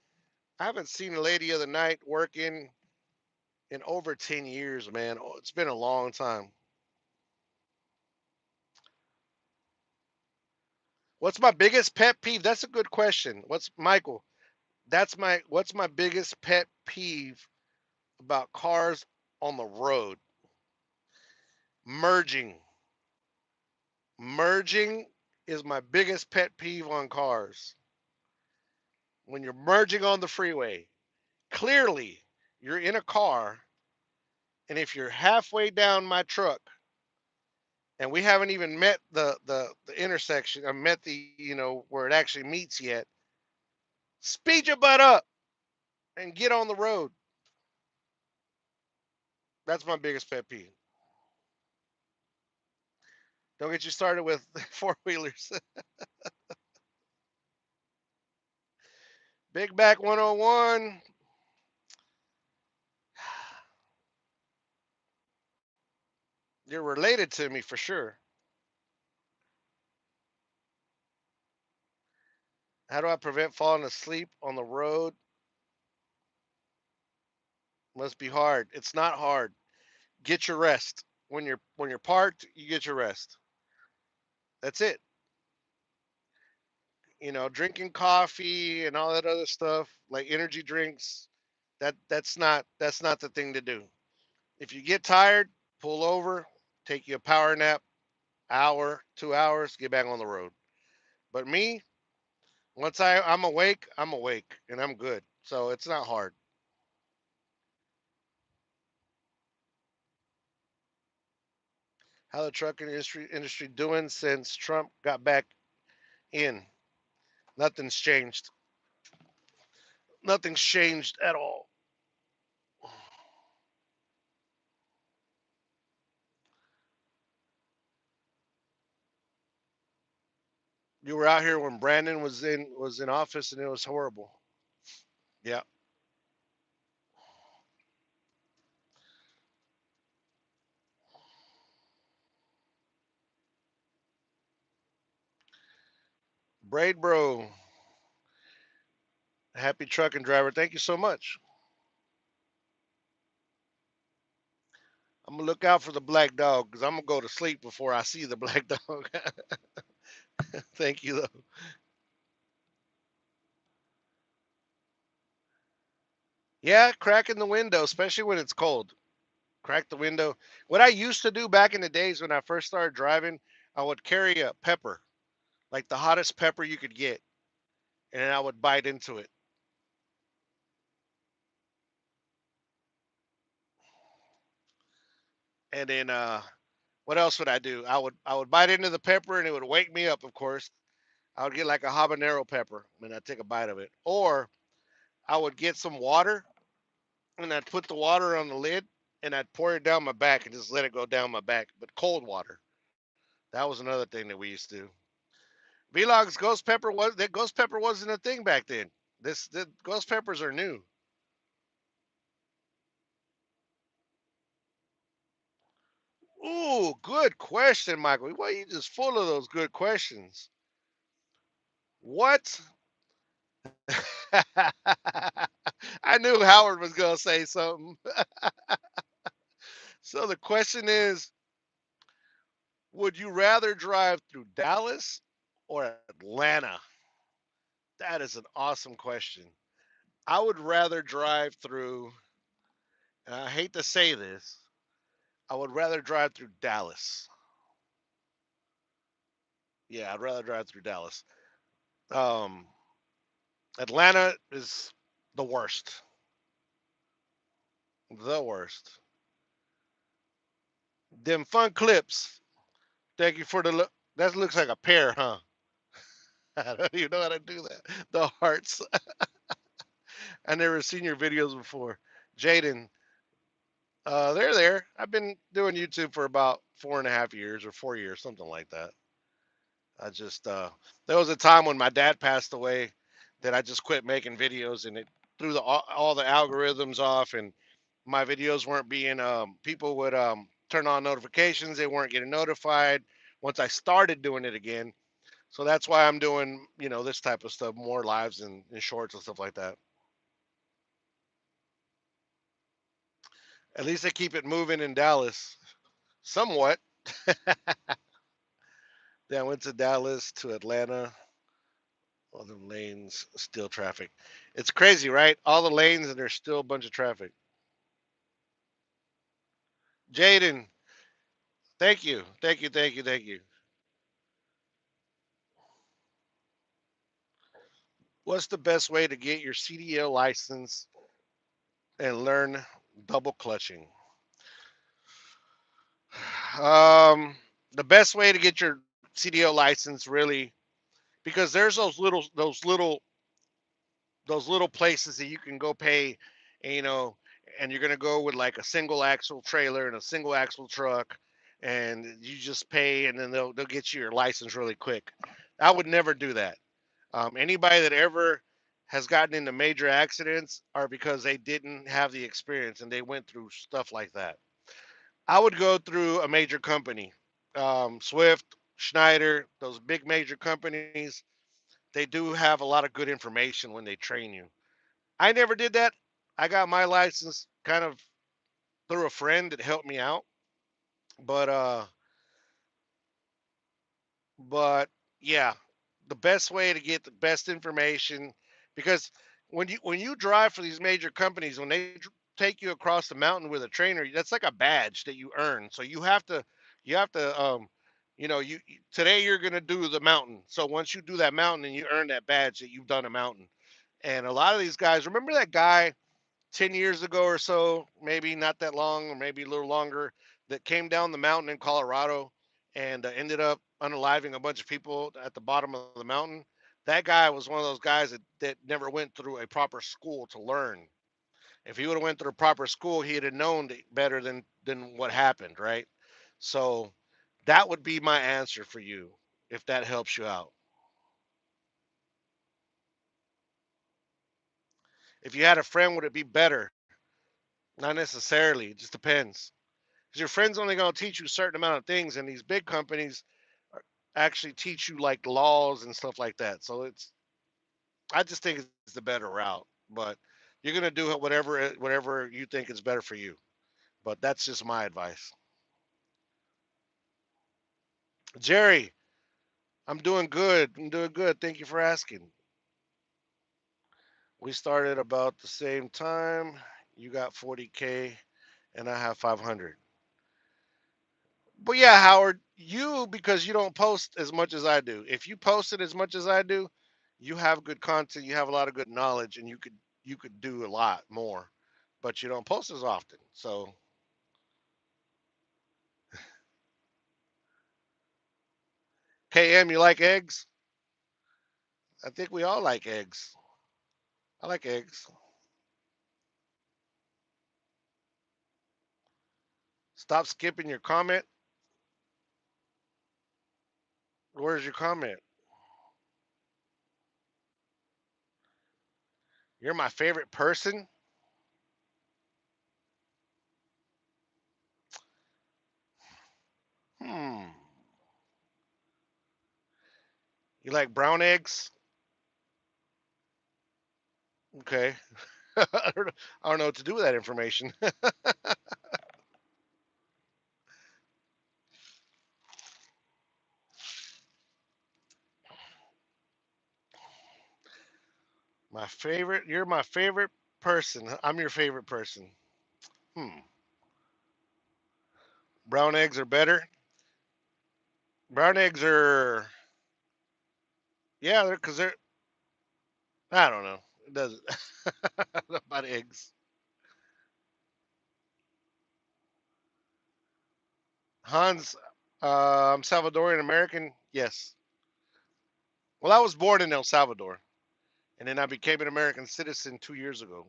A: a lady of the night working in over 10 years, man. Oh, it's been a long time. What's my biggest pet peeve? That's a good question. What's Michael? What's my biggest pet peeve about cars on the road? Merging. Merging is my biggest pet peeve on cars. When you're merging on the freeway, clearly you're in a car, and if you're halfway down my truck and we haven't even met the intersection, or met the, where it actually meets yet, speed your butt up and get on the road. That's my biggest pet peeve. Don't get you started with four wheelers. Big Back 101. You're related to me for sure. How do I prevent falling asleep on the road? Must be hard. It's not hard. Get your rest. When you're parked, you get your rest. That's it. Drinking coffee and all that other stuff, like energy drinks, that's not the thing to do. If you get tired, pull over, take you a power nap, hour, 2 hours, get back on the road. But me, once I'm awake, I'm awake and I'm good. So it's not hard. How the trucking industry doing since Trump got back in? Nothing's changed. Nothing's changed at all. You were out here when Brandon was in office, and it was horrible. Yeah. Braid Bro, happy trucking driver. Thank you so much. I'm gonna look out for the black dog because I'm gonna go to sleep before I see the black dog. Thank you though. Yeah, cracking the window, especially when it's cold. Crack the window. What I used to do back in the days when I first started driving, I would carry a pepper, like the hottest pepper you could get, and I would bite into it. And then what else would I do? I would bite into the pepper and it would wake me up, of course. I would get like a habanero pepper and I'd take a bite of it. Or I would get some water and I'd put the water on the lid and I'd pour it down my back and just let it go down my back, but cold water. That was another thing that we used to do. Vlog's ghost pepper was that ghost pepper wasn't a thing back then. This the ghost peppers are new. Ooh, good question, Michael. Why you just full of those good questions? What? I knew Howard was gonna say something. So the question is, would you rather drive through Dallas or Atlanta? That is an awesome question. I would rather drive through, and I hate to say this, I would rather drive through Dallas. Yeah, I'd rather drive through Dallas. Um, Atlanta is the worst. The worst. Them fun clips. Thank you for the look. That looks like a pear, huh? I don't even know how to do that. The hearts. I never seen your videos before. Jaden, they're there. I've been doing YouTube for about 4.5 years or 4 years, something like that. I just there was a time when my dad passed away that I just quit making videos and it threw all the algorithms off and my videos weren't being people would turn on notifications, they weren't getting notified once I started doing it again. So that's why I'm doing, this type of stuff, more lives and shorts and stuff like that. At least they keep it moving in Dallas somewhat. Then I went to Dallas to Atlanta. All the lanes, still traffic. It's crazy, right? All the lanes and there's still a bunch of traffic. Jaden, thank you. Thank you. Thank you. Thank you. What's the best way to get your CDL license and learn double clutching? Um, the best way to get your CDL license really, because there's those little places that you can go pay, and, and you're gonna go with like a single axle trailer and a single axle truck, and you just pay, and then they'll get you your license really quick. I would never do that. Anybody that ever has gotten into major accidents are because they didn't have the experience and they went through stuff like that. I would go through a major company, Swift, Schneider, those big major companies. They do have a lot of good information when they train you. I never did that. I got my license kind of through a friend that helped me out. But yeah, the best way to get the best information, because when you drive for these major companies, when they take you across the mountain with a trainer, that's like a badge that you earn. So you have to today you're going to do the mountain. So once you do that mountain and you earn that badge that you've done a mountain. And a lot of these guys, remember that guy 10 years ago or so, maybe not that long, or maybe a little longer, that came down the mountain in Colorado and ended up unaliving a bunch of people at the bottom of the mountain. That guy was one of those guys that never went through a proper school to learn. If he would have went through a proper school, he'd have known better than what happened, right? So that would be my answer for you, if that helps you out. If you had a friend, would it be better? Not necessarily. It just depends. Because your friend's only going to teach you a certain amount of things, and these big companies actually teach you like laws and stuff like that. So I just think it's the better route. But you're going to do it whatever you think is better for you. But that's just my advice. Jerry, I'm doing good. I'm doing good. Thank you for asking. We started about the same time. You got 40K, and I have 500. But yeah, Howard, you, because you don't post as much as I do. If you posted as much as I do, you have good content, you have a lot of good knowledge, and you could do a lot more. But you don't post as often. So KM, you like eggs? I think we all like eggs. I like eggs. Stop skipping your comment. Where's your comment? You're my favorite person. Hmm. You like brown eggs? Okay. I don't know what to do with that information. My favorite. You're my favorite person. I'm your favorite person. Hmm. Brown eggs are better. Brown eggs are. Yeah, they're because they're. I don't know. It doesn't. I don't know about eggs. Hans, I'm Salvadorian American. Yes. Well, I was born in El Salvador, and then I became an American citizen 2 years ago.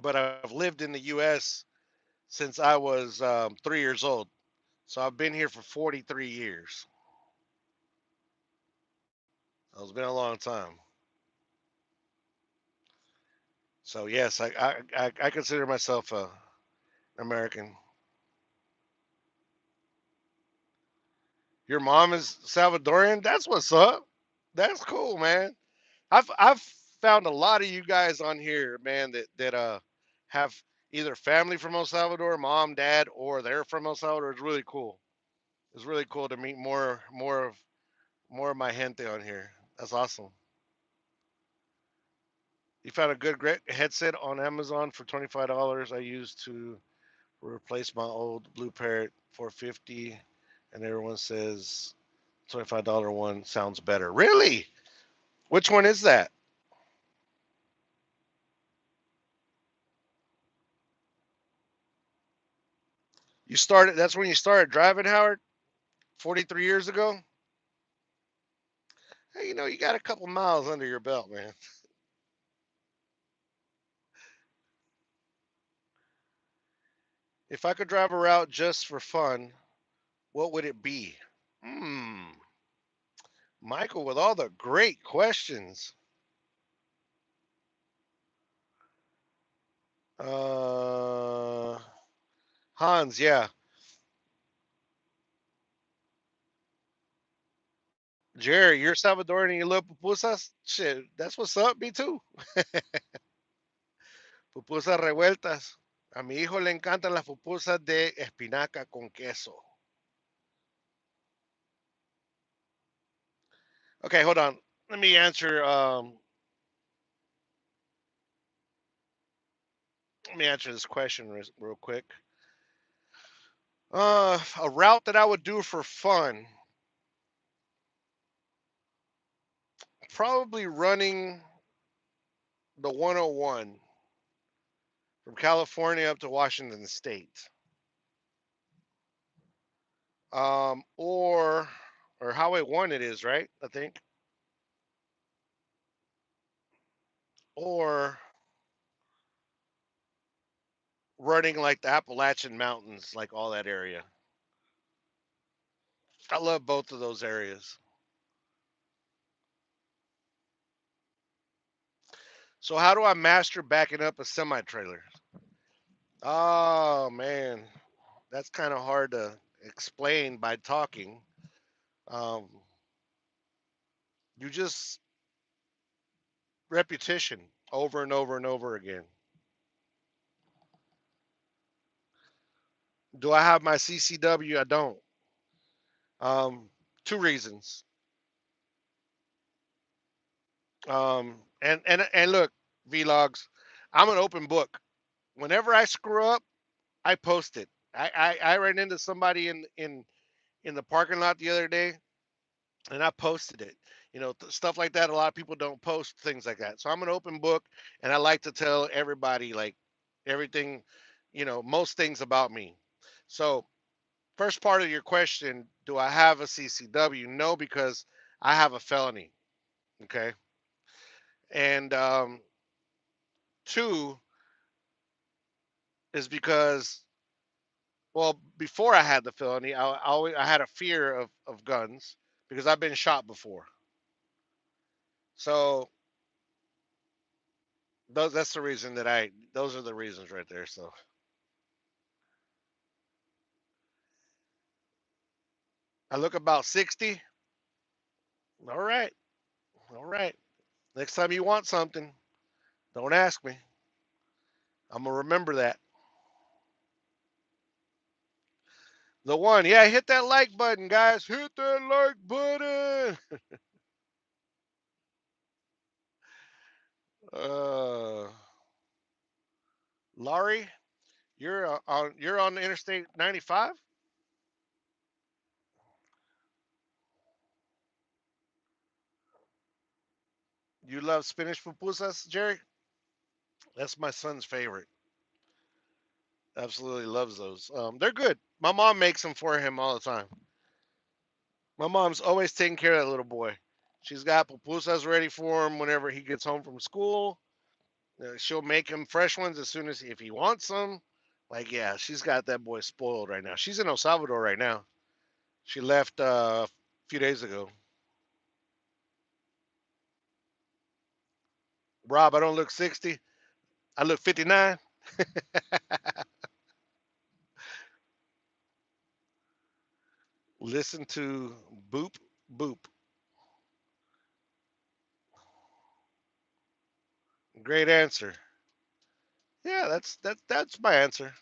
A: But I've lived in the U.S. since I was 3 years old. So I've been here for 43 years. So it's been a long time. So yes, I consider myself a American. Your mom is Salvadorian. That's what's up. That's cool, man. I've found a lot of you guys on here, man, that have either family from El Salvador, mom, dad, or they're from El Salvador. It's really cool. It's really cool to meet more of my gente on here. That's awesome. You found a good great headset on Amazon for $25. I used to replace my old Blue Parrot for 50, and everyone says $25 one sounds better. Really? Which one is that? You started. That's when you started driving, Howard. 43 years ago. Hey, you got a couple miles under your belt, man. If I could drive a route just for fun, what would it be? Hmm. Michael, with all the great questions. Uh, Hans, yeah. Jerry, you're Salvadorian and you love pupusas? Shit, that's what's up. Me too. Pupusas revueltas. A mi hijo le encantan las pupusas de espinaca con queso. Okay, hold on. Let me answer. Let me answer this question real quick. A route that I would do for fun, probably running the 101 from California up to Washington State, or Highway One. It is right, I think, or running like the Appalachian Mountains, like all that area. I love both of those areas. So how do I master backing up a semi trailer? Oh man, that's kind of hard to explain by talking. Um, you just repetition over and over and over again. Do I have my CCW? I don't. Um, Two reasons. And look, vlogs. I'm an open book. Whenever I screw up, I post it. I ran into somebody in the parking lot the other day, and I posted it. Stuff like that. A lot of people don't post things like that. So I'm an open book, and I like to tell everybody like everything, most things about me. So first part of your question, do I have a CCW? No, because I have a felony. Okay. And two is because, well, before I had the felony, I had a fear of guns. because I've been shot before. So that's the reason that those are the reasons right there. So I look about 60. All right. All right. Next time you want something, don't ask me. I'm going to remember that. The one. Yeah, hit that like button, guys. Hit that like button. Uh, Laurie, you're on Interstate 95? You love spinach pupusas, Jerry? That's my son's favorite. Absolutely loves those. They're good. My mom makes them for him all the time. My mom's always taking care of that little boy. She's got pupusas ready for him whenever he gets home from school. She'll make him fresh ones as soon as if he wants them. Like, yeah, she's got that boy spoiled right now. She's in El Salvador right now. She left a few days ago. Rob, I don't look 60. I look 59. Listen to Boop Boop. Great answer. Yeah, that's my answer.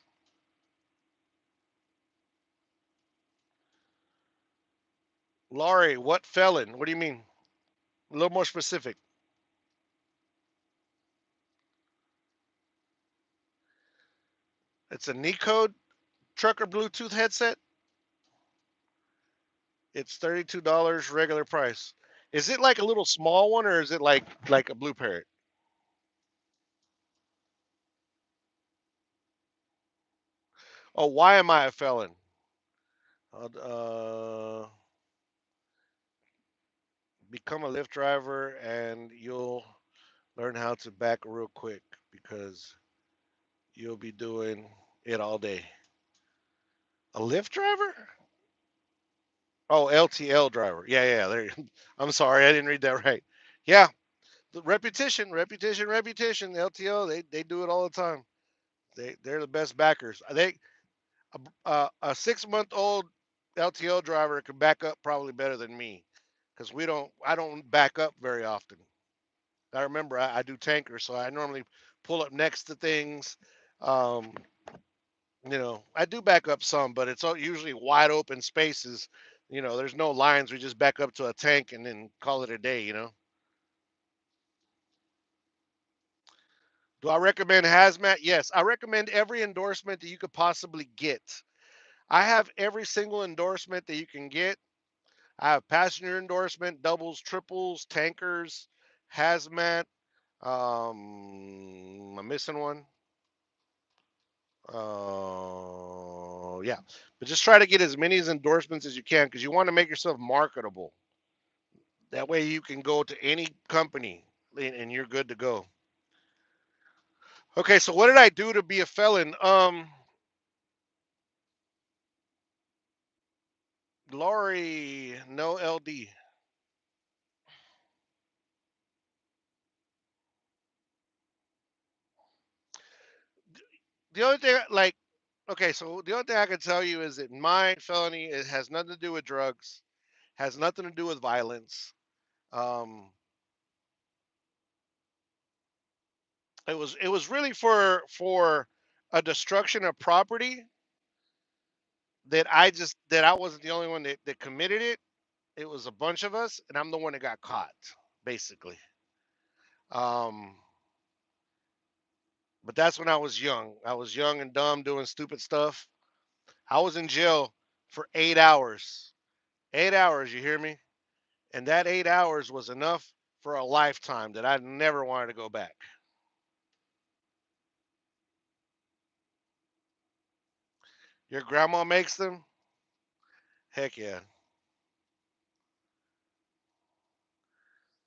A: Laurie, what felon? What do you mean? A little more specific. It's a Necode trucker Bluetooth headset. It's $32 regular price. Is it like a little small one or is it like a Blue Parrot? Oh, why am I a felon? Uh, Become a Lyft driver and you'll learn how to back real quick because you'll be doing it all day. A Lyft driver? Oh, LTL driver. Yeah, yeah. There. I'm sorry, I didn't read that right. Yeah, the repetition, repetition, repetition. LTL, they do it all the time. They're the best backers. A 6 month old LTL driver can back up probably better than me because we don't. I don't back up very often. I remember I do tankers, so I normally pull up next to things. Um, I do back up some, but it's all usually wide open spaces. There's no lines. We just back up to a tank and then call it a day. Do I recommend hazmat? Yes, I recommend every endorsement that you could possibly get. I have every single endorsement that you can get. I have passenger endorsement, doubles, triples, tankers, hazmat. I'm missing one. Yeah, but just try to get as many endorsements as you can because you want to make yourself marketable. That way you can go to any company and you're good to go. Okay, so what did I do to be a felon? Laurie, no LD. The only thing, like, okay, so the only thing I can tell you is that my felony it has nothing to do with drugs, has nothing to do with violence. Um, it was really for a destruction of property that I wasn't the only one that committed it. It was a bunch of us, and I'm the one that got caught, basically. Um, but that's when I was young. I was young and dumb doing stupid stuff. I was in jail for 8 hours. 8 hours, you hear me? And that 8 hours was enough for a lifetime that I never wanted to go back. Your grandma makes them? Heck yeah.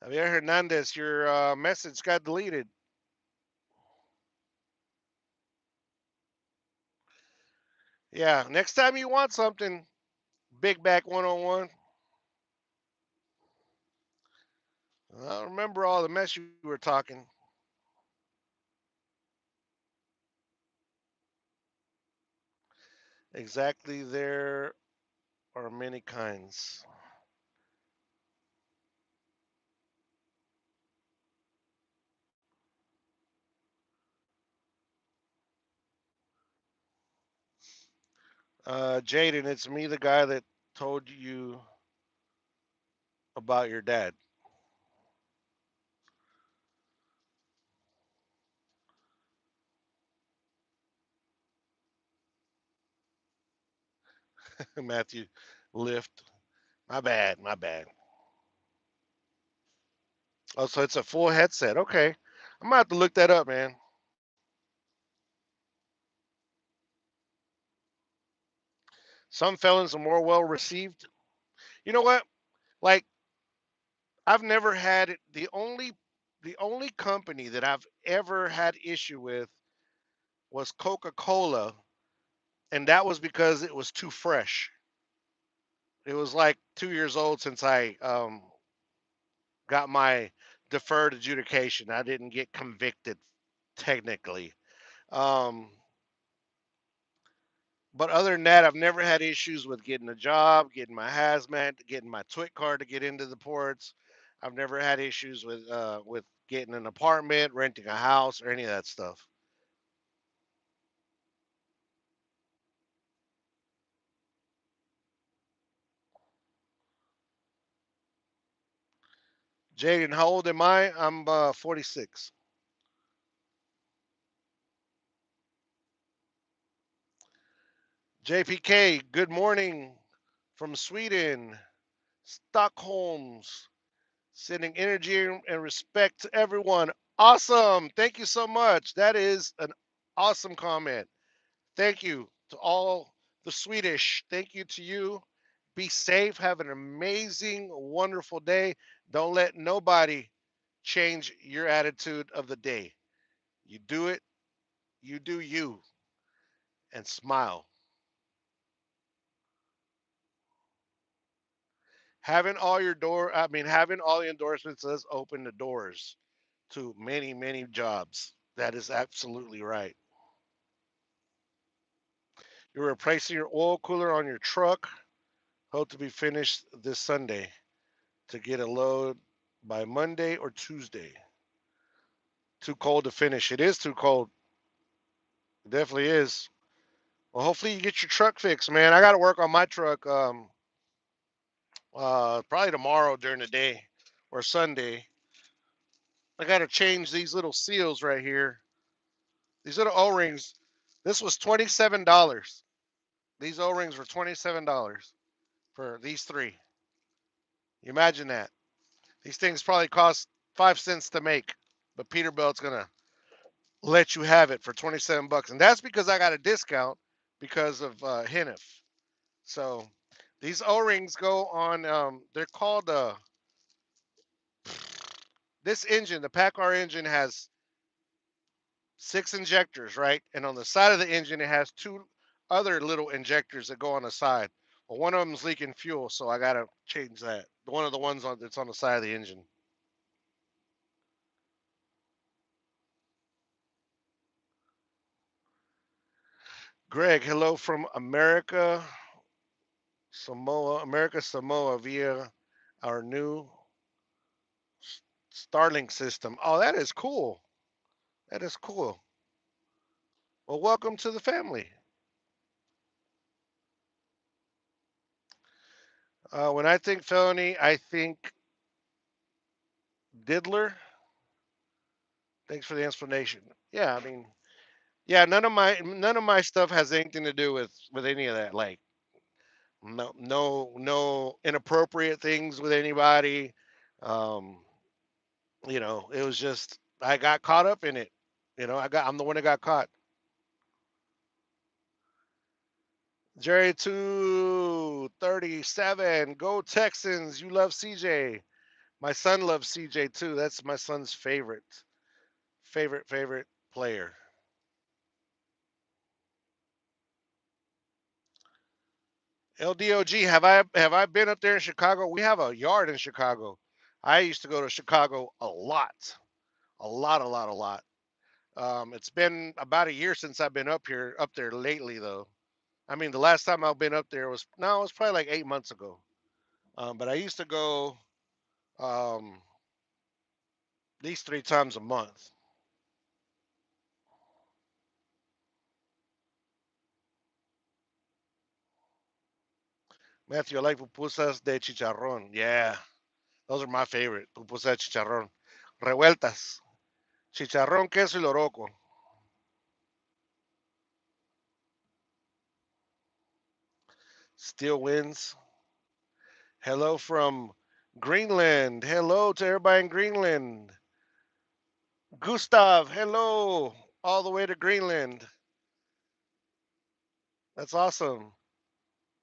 A: Javier Hernandez, your message got deleted. Yeah, next time you want something, Big Back 101, I don't remember all the mess you were talking. Exactly, there are many kinds. Jaden, it's me, the guy that told you about your dad. Matthew, lift. My bad, my bad. Oh, so it's a full headset. Okay. I'm gonna have to look that up, man. Some felons are more well received. You know what? Like, I've never had it. The only company that I've ever had issue with was Coca-Cola, and that was because it was too fresh. It was like 2 years old since I got my deferred adjudication. I didn't get convicted technically. Um, but other than that, I've never had issues with getting a job, getting my hazmat, getting my twit card to get into the ports. I've never had issues with getting an apartment, renting a house, or any of that stuff. Jaden, how old am I? I'm 46. JPK, good morning from Sweden, Stockholm's. Sending energy and respect to everyone. Awesome. Thank you so much. That is an awesome comment. Thank you to all the Swedish. Thank you to you. Be safe. Have an amazing, wonderful day. Don't let nobody change your attitude of the day. You do it, you do you, and smile. Having all the endorsements does open the doors to many, many jobs. That is absolutely right. You're replacing your oil cooler on your truck. Hope to be finished this Sunday to get a load by Monday or Tuesday. Too cold to finish. It is too cold. It definitely is. Well, hopefully you get your truck fixed, man. I got to work on my truck probably tomorrow during the day or Sunday. I got to change these little seals right here. These little O-rings. This was $27. These O-rings were $27 for these three. You imagine that. These things probably cost 5 cents to make, but Peterbilt's gonna let you have it for 27 bucks, and that's because I got a discount because of Hennef. So these O-rings go on. They're called this engine. The PACCAR engine has 6 injectors, right? And on the side of the engine, it has two other little injectors that go on the side. Well, one of them's leaking fuel, so I gotta change that. One of the ones that's on the side of the engine. Greg, hello from America Samoa via our new Starlink system. Oh, that is cool. That is cool. Well, welcome to the family. When I think felony, I think diddler. Thanks for the explanation. Yeah, I mean, yeah, none of my stuff has anything to do with any of that. Like, no inappropriate things with anybody. Um, it was just I got caught up in it. I'm the one that got caught. Jerry 237. Go Texans. You love CJ. My son loves CJ too. That's my son's favorite player. LDOG, have I been up there in Chicago? We have a yard in Chicago. I used to go to Chicago a lot, a lot, a lot, a lot. It's been about a year since I've been up there lately, though. I mean, the last time I've been up there was no, it was probably like 8 months ago. But I used to go at least 3 times a month. Matthew, I like pupusas de chicharrón. Yeah, those are my favorite. Pupusas de chicharrón. Revueltas. Chicharrón, queso y loroco. Still wins. Hello from Greenland. Hello to everybody in Greenland. Gustav, hello. All the way to Greenland. That's awesome.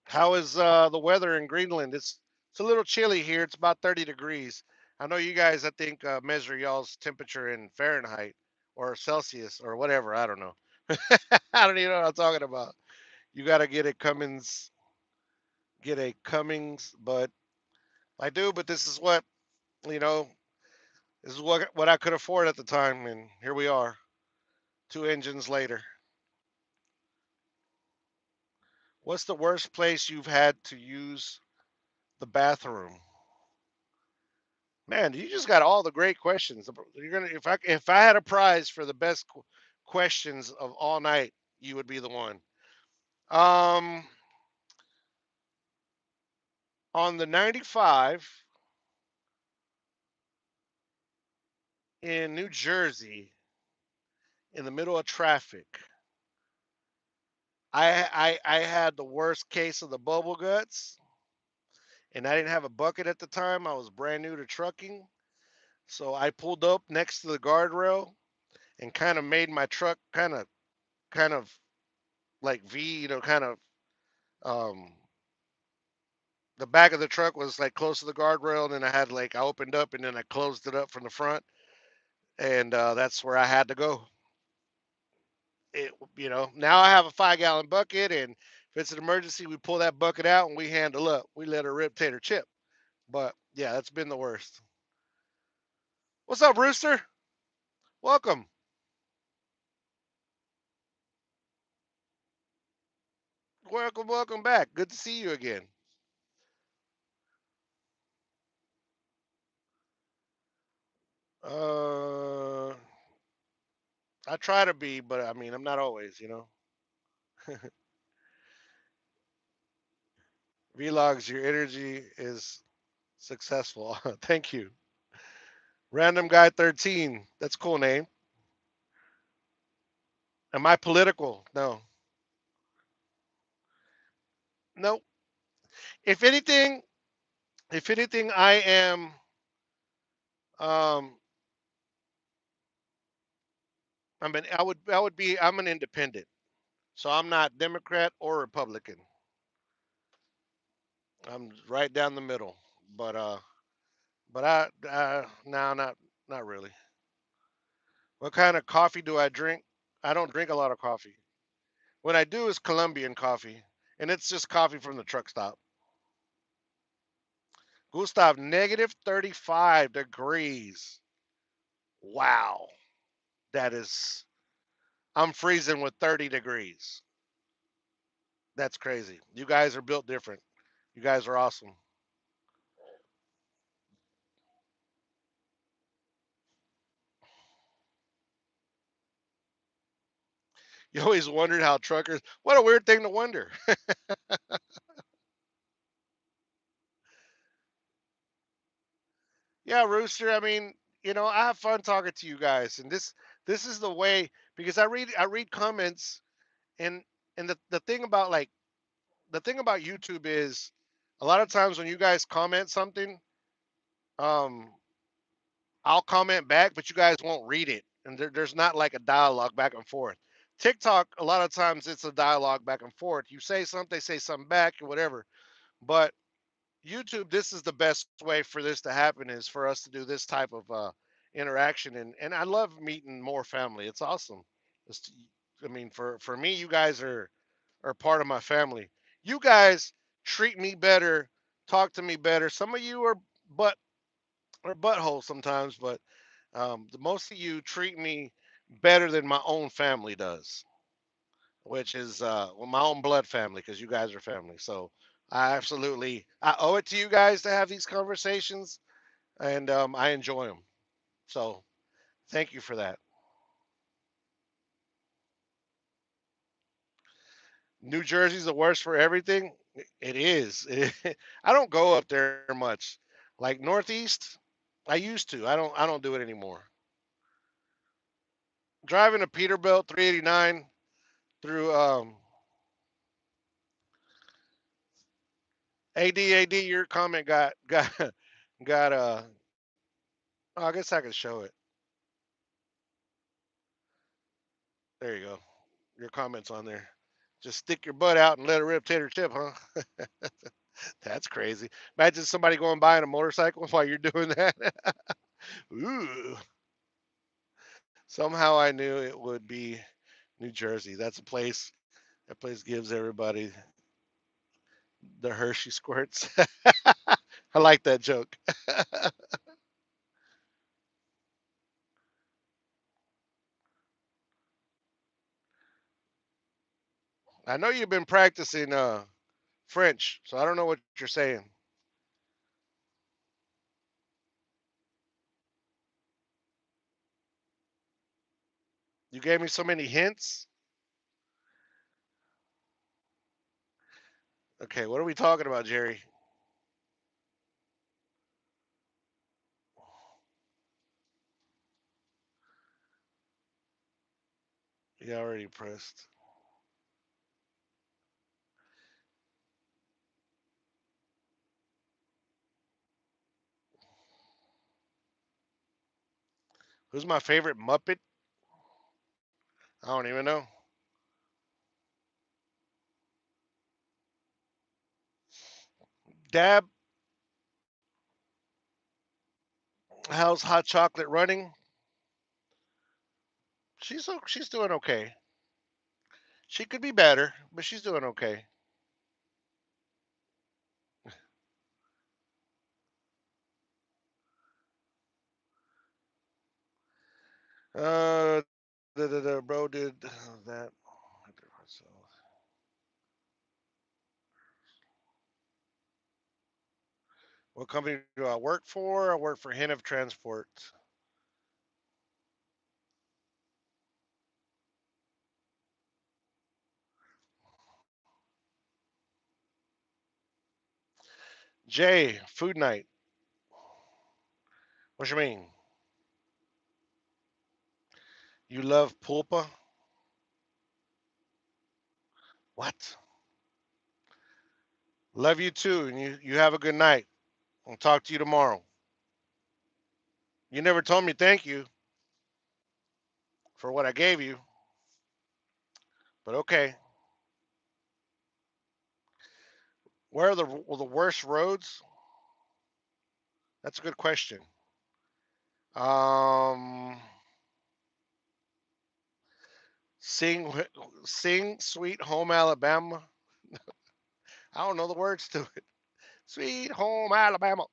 A: How is the weather in Greenland? It's a little chilly here. It's about 30 degrees. I know you guys, I think, measure y'all's temperature in Fahrenheit or Celsius or whatever. I don't know. I don't even know what I'm talking about. You got to get a Cummings, but I do. But this is what you know. This is what I could afford at the time, and here we are, 2 engines later. What's the worst place you've had to use the bathroom? Man, you just got all the great questions. You're gonna if I had a prize for the best questions of all night, you would be the one. Um, on the 95 in New Jersey, in the middle of traffic, I had the worst case of the bubble guts, and I didn't have a bucket at the time. I was brand new to trucking, so I pulled up next to the guardrail and kind of made my truck kind of like V, kind of um the back of the truck was like close to the guardrail, and then I opened up and then I closed it up from the front, and that's where I had to go. Now I have a 5 gallon bucket, and if it's an emergency, we pull that bucket out and we handle up. We let her rip tater chip. But yeah, that's been the worst. What's up, Rooster? Welcome, welcome, welcome back. Good to see you again. Uh, I try to be, but I mean, I'm not always. Vlogs, your energy is successful. Thank you. Random Guy 13. That's a cool name. Am I political? No. No. If anything, if anything, I am um I'm an independent. So I'm not Democrat or Republican. I'm right down the middle. But no, not really. What kind of coffee do I drink? I don't drink a lot of coffee. What I do is Colombian coffee, and it's just coffee from the truck stop. Gustav, negative 35 degrees. Wow. That is, I'm freezing with 30 degrees. That's crazy. You guys are built different. You guys are awesome. You always wondered how truckers, what a weird thing to wonder. Yeah, Rooster. I mean, I have fun talking to you guys, and this is the way because I read comments, and the thing about YouTube is a lot of times when you guys comment something, um, I'll comment back, but you guys won't read it, and there's not like a dialogue back and forth. TikTok, a lot of times it's a dialogue back and forth. You say something, they say something back, or whatever. But YouTube, this is the best way for this to happen is for us to do this type of interaction, and I love meeting more family. It's awesome. It's, I mean, for me, you guys are part of my family. You guys treat me better, talk to me better. Some of you are, but or butthole sometimes, but the most of you treat me better than my own family does, which is well, my own blood family, because you guys are family. So I owe it to you guys to have these conversations, and I enjoy them. So thank you for that. New Jersey's the worst for everything. It is. I don't go up there much. Like Northeast, I used to. I don't do it anymore. Driving a Peterbilt 389 through AD, your comment got oh, I guess I can show it. There you go. Your comments on there. Just stick your butt out and let it rip tater chip, huh? That's crazy. Imagine somebody going by on a motorcycle while you're doing that. Ooh. Somehow I knew it would be New Jersey. That's a place. That place gives everybody the Hershey squirts. I like that joke. I know you've been practicing French, so I don't know what you're saying. You gave me so many hints. Okay, what are we talking about, Jerry? You already pressed. Who's my favorite Muppet? I don't even know. Dab, how's hot chocolate running? She's doing okay. She could be better, but she's doing okay. Uh, the bro did that. So, what company do I work for? I work for Hen of Transport. Jay, food night. What you mean? You love pulpa? What? Love you too, and you have a good night. I'll talk to you tomorrow. You never told me thank you for what I gave you, but okay. Where are the worst roads? That's a good question. Um, sing, sing, Sweet Home Alabama. I don't know the words to it. Sweet Home Alabama.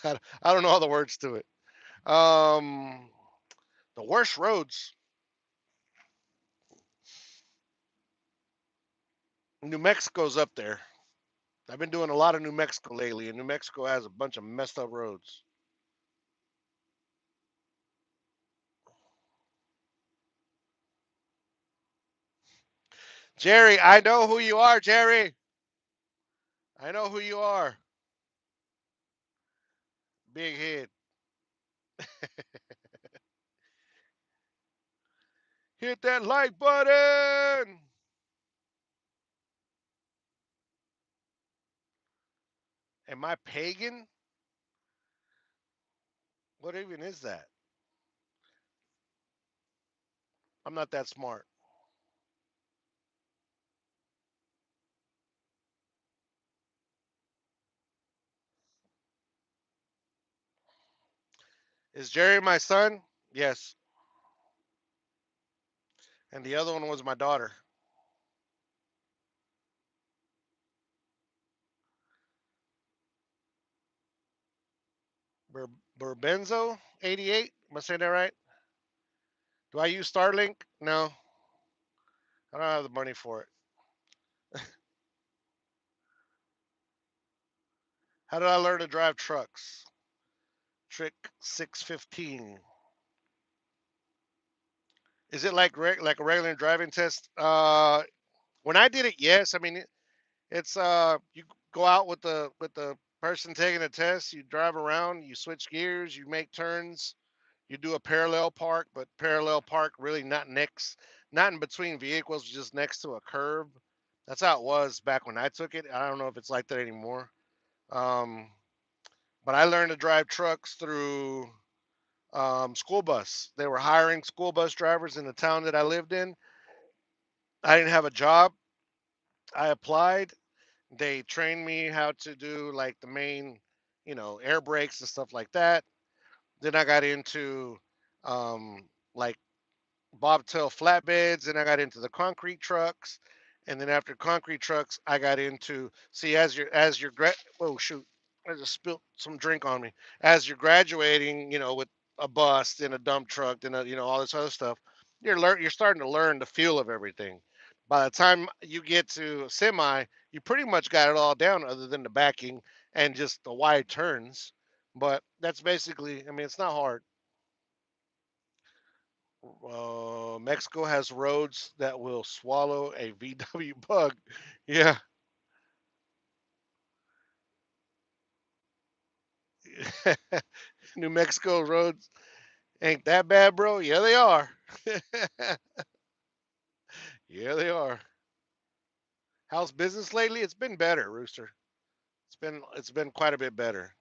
A: I don't know all the words to it. Um, the worst roads. New Mexico's up there. I've been doing a lot of New Mexico lately, and New Mexico has a bunch of messed up roads. Jerry, I know who you are, Jerry. I know who you are. Big head. Hit that like button. Am I pagan? What even is that? I'm not that smart. Is Jerry my son? Yes. And the other one was my daughter. Burbenzo 88. Am I saying that right? Do I use Starlink? No, I don't have the money for it. How did I learn to drive trucks? Trick 615. Is it like like a regular driving test? When I did it, yes. I mean, it's you go out with the person taking the test. You drive around. You switch gears. You make turns. You do a parallel park, but parallel park really not in between vehicles, just next to a curb. That's how it was back when I took it. I don't know if it's like that anymore. Um, but I learned to drive trucks through school bus. They were hiring school bus drivers in the town that I lived in. I didn't have a job. I applied. They trained me how to do like the main, air brakes and stuff like that. Then I got into like bobtail flatbeds, and I got into the concrete trucks, and then after concrete trucks, I got into see as you're oh shoot, I just spilled some drink on me. As you're graduating, with a bus and a dump truck and all this other stuff, you're starting to learn the feel of everything. By the time you get to semi, you pretty much got it all down, other than the backing and just the wide turns. But that's basically, I mean, it's not hard. Mexico has roads that will swallow a VW bug. Yeah. New Mexico roads ain't that bad, bro. Yeah, they are. Yeah, they are. How's business lately? It's been better, Rooster. It's been quite a bit better.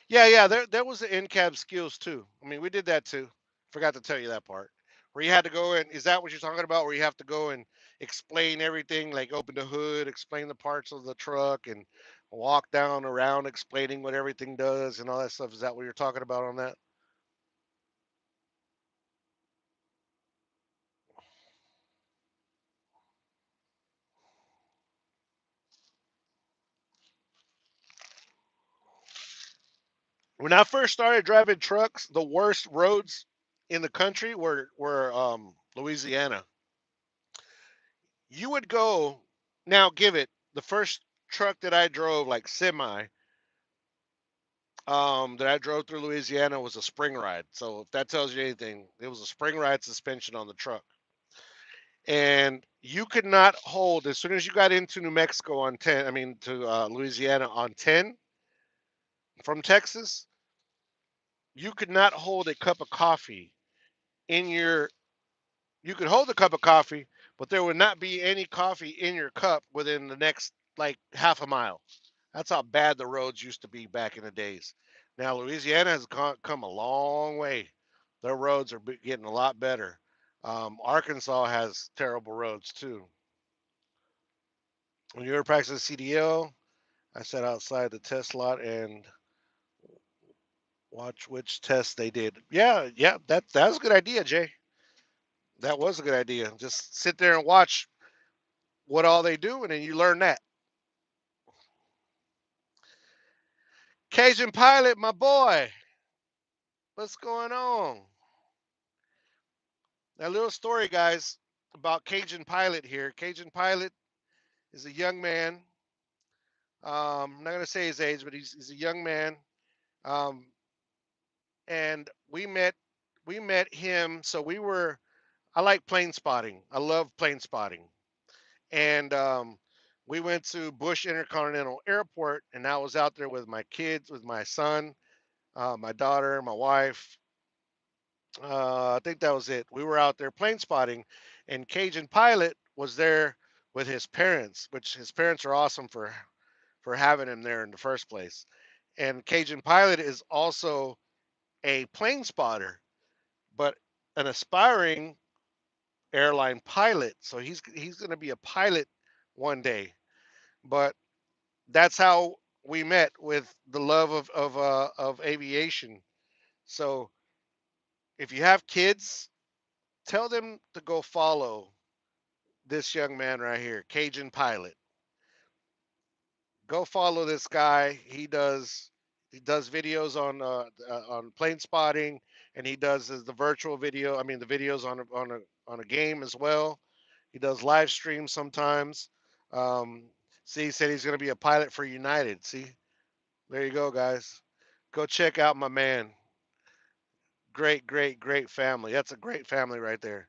A: Yeah, yeah. There was the in cab skills too. I mean, we did that too. Forgot to tell you that part. Where you had to go in. Is that what you're talking about? Where you have to go and explain everything, like open the hood, explain the parts of the truck, and walk down around explaining what everything does and all that stuff. Is that what you're talking about on that? When I first started driving trucks, the worst roads in the country were Louisiana. You would go now. Give it the first truck that I drove, like semi, that I drove through Louisiana was a spring ride. So if that tells you anything, it was a spring ride suspension on the truck. And you could not hold as soon as you got into New Mexico on 10, I mean to Louisiana on 10 from Texas, you could not hold a cup of coffee in your you could hold a cup of coffee, but there would not be any coffee in your cup within the next like half a mile. That's how bad the roads used to be back in the days. Now Louisiana has come a long way. Their roads are getting a lot better. Arkansas has terrible roads too. When you were practicing CDL, I sat outside the test lot and watch which tests they did. Yeah, yeah, that was a good idea, Jay. That was a good idea. Just sit there and watch what all they do, and then you learn that. Cajun Pilot, my boy, what's going on? A little story, guys, about Cajun Pilot here. Cajun Pilot is a young man. I'm not gonna say his age, but he's a young man. Um, and we met him. So we were. I like plane spotting. I love plane spotting. And we went to Bush Intercontinental Airport, and I was out there with my kids, with my son, my daughter, my wife. I think that was it. We were out there plane spotting, and Cajun Pilot was there with his parents, which his parents are awesome for having him there in the first place. And Cajun Pilot is also a plane spotter, but an aspiring airline pilot. So he's going to be a pilot one day. But that's how we met, with the love of aviation. So if you have kids, tell them to go follow this young man right here, Cajun Pilot. Go follow this guy. He does videos on plane spotting, and he does the virtual video. I mean, the videos on a game as well. He does live streams sometimes. Um, See, he said he's going to be a pilot for United. See, there you go, guys. Go check out my man. Great, great, great family. That's a great family right there.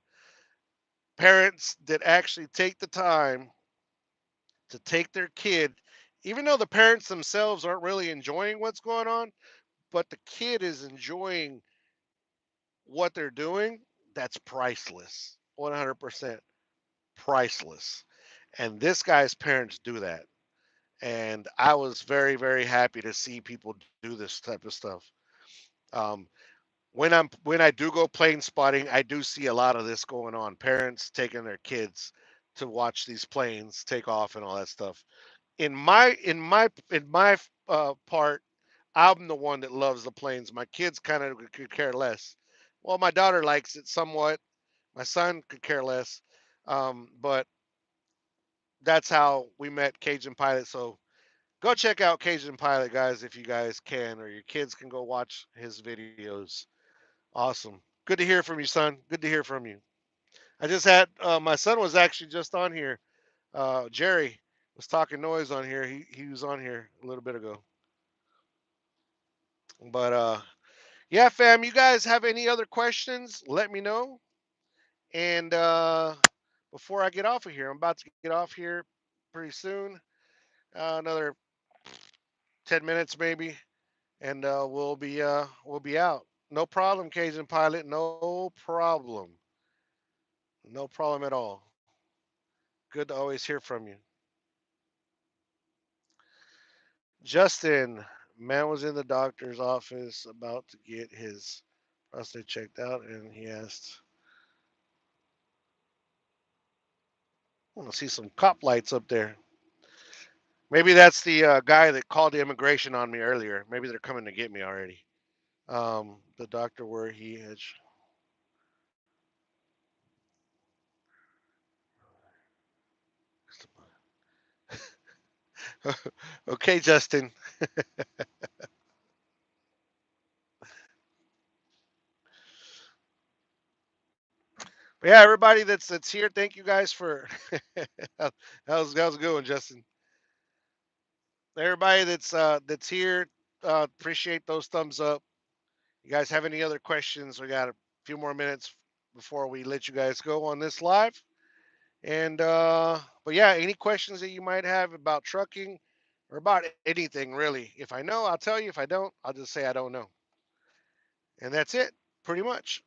A: Parents that actually take the time to take their kid, even though the parents themselves aren't really enjoying what's going on, but the kid is enjoying what they're doing. That's priceless. 100% priceless. And this guy's parents do that. And I was very, very happy to see people do this type of stuff. Um, when I do go plane spotting, I do see a lot of this going on. Parents taking their kids to watch these planes take off and all that stuff. In my part, I'm the one that loves the planes. My kids kind of could care less. Well, my daughter likes it somewhat. My son could care less. But that's how we met Cajun Pilot. So go check out Cajun Pilot, guys, if you guys can, or your kids can go watch his videos. Awesome. Good to hear from you, son. Good to hear from you. I just had my son was actually just on here. Jerry was talking noise on here. He was on here a little bit ago. But yeah, fam, you guys have any other questions? Let me know. And before I get off of here, I'm about to get off here pretty soon. Another 10 minutes maybe, and we'll be out. No problem, Cajun Pilot. No problem. No problem at all. Good to always hear from you. Justin, man was in the doctor's office about to get his prostate checked out, and he asked, I want to see some cop lights up there. Maybe that's the guy that called the immigration on me earlier. Maybe they're coming to get me already. The doctor where he had. Okay, Justin. But yeah, everybody that's here, thank you guys for. That was a good one, Justin. Everybody that's here, appreciate those thumbs up. You guys have any other questions? We got a few more minutes before we let you guys go on this live. And but yeah, any questions that you might have about trucking or about anything really. If I know, I'll tell you. If I don't, I'll just say I don't know. And that's it, pretty much.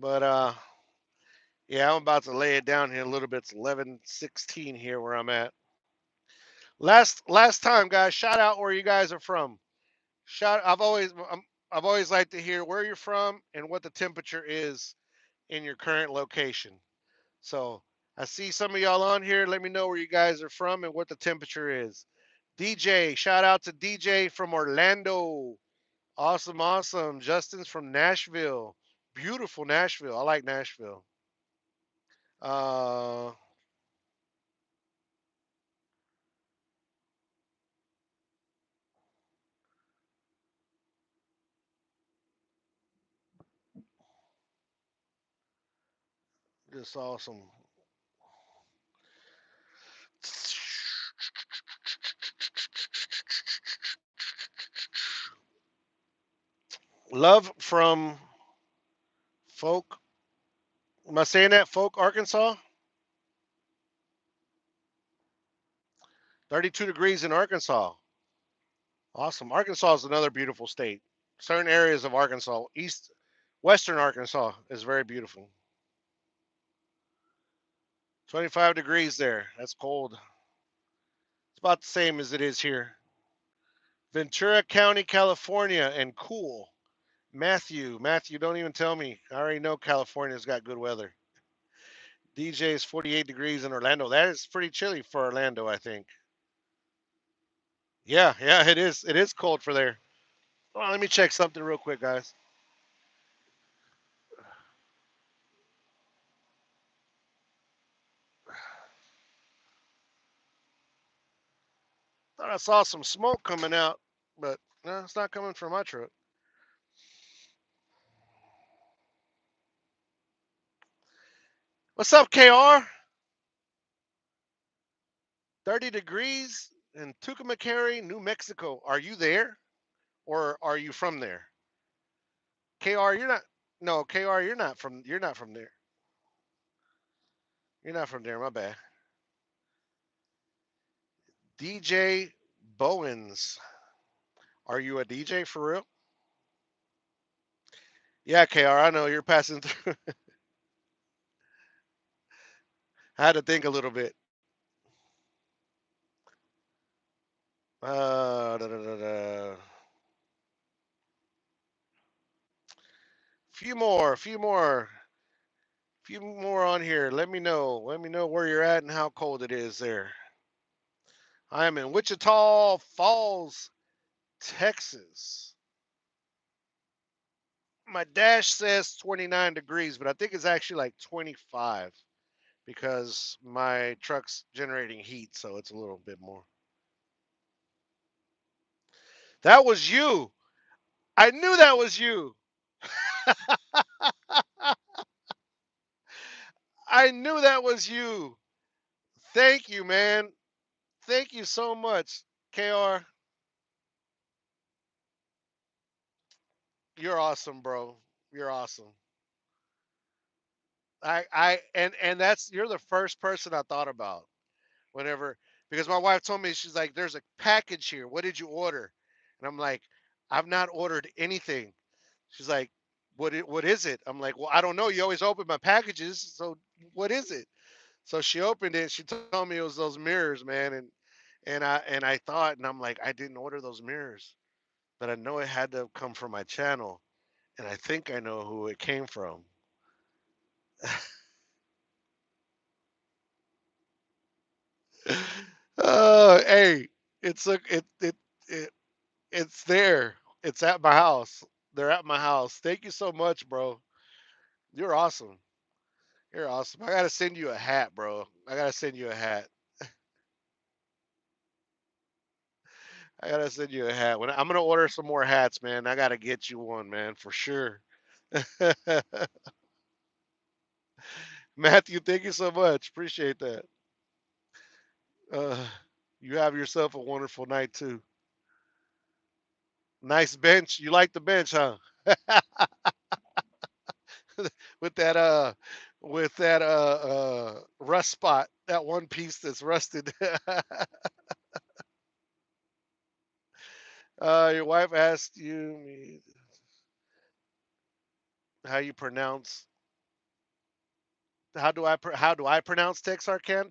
A: But yeah, I'm about to lay it down here a little bit. It's 11:16 here where I'm at. Last time, guys, shout out where you guys are from. Shout I've always liked to hear where you're from and what the temperature is in your current location. So I see some of y'all on here. Let me know where you guys are from and what the temperature is. DJ, shout out to DJ from Orlando. Awesome, awesome. Justin's from Nashville. Beautiful Nashville. I like Nashville. Uh, just awesome. Love from Folk. Am I saying that? Folk, Arkansas? 32 degrees in Arkansas. Awesome. Arkansas is another beautiful state. Certain areas of Arkansas, western Arkansas is very beautiful. 25 degrees there. That's cold. It's about the same as it is here. Ventura County, California, and cool. Matthew, don't even tell me. I already know California's got good weather. DJ is 48 degrees in Orlando. That is pretty chilly for Orlando, I think. Yeah, yeah, it is. It is cold for there. Hold on, let me check something real quick, guys. Thought I saw some smoke coming out, but no, it's not coming from my truck. What's up, KR? 30 degrees in Tucumcari, New Mexico. Are you there or are you from there? KR, you're not. No, KR, you're not from there. You're not from there. My bad. DJ Bowens. Are you a DJ for real? Yeah, KR, I know you're passing through. I had to think a little bit. Da, da, da, da. Few more on here. Let me know. Let me know where you're at and how cold it is there. I am in Wichita Falls, Texas. My dash says 29 degrees, but I think it's actually like 25 because my truck's generating heat, so it's a little bit more. That was you. I knew that was you. I knew that was you. Thank you, man. Thank you so much, KR. You're awesome, bro. You're awesome. And that's you're the first person I thought about whenever because my wife told me she's like, "There's a package here. What did you order?" And I'm like, "I've not ordered anything." She's like, what is it?" I'm like, "Well, I don't know. You always open my packages, so what is it?" So she opened it. She told me it was those mirrors, man, and I thought, and I'm like, I didn't order those mirrors, but I know it had to come from my channel, and I think I know who it came from. Hey, it it's there. It's at my house. They're at my house. Thank you so much, bro. You're awesome. You're awesome. I gotta send you a hat, bro. I gotta send you a hat. I gotta send you a hat. I'm gonna order some more hats, man. I gotta get you one, man, for sure. Matthew, thank you so much. Appreciate that. Uh, you have yourself a wonderful night too. Nice bench. You like the bench, huh? with that rust spot, that one piece that's rusted. Your wife asked you how you pronounce how do I pronounce Texarkana?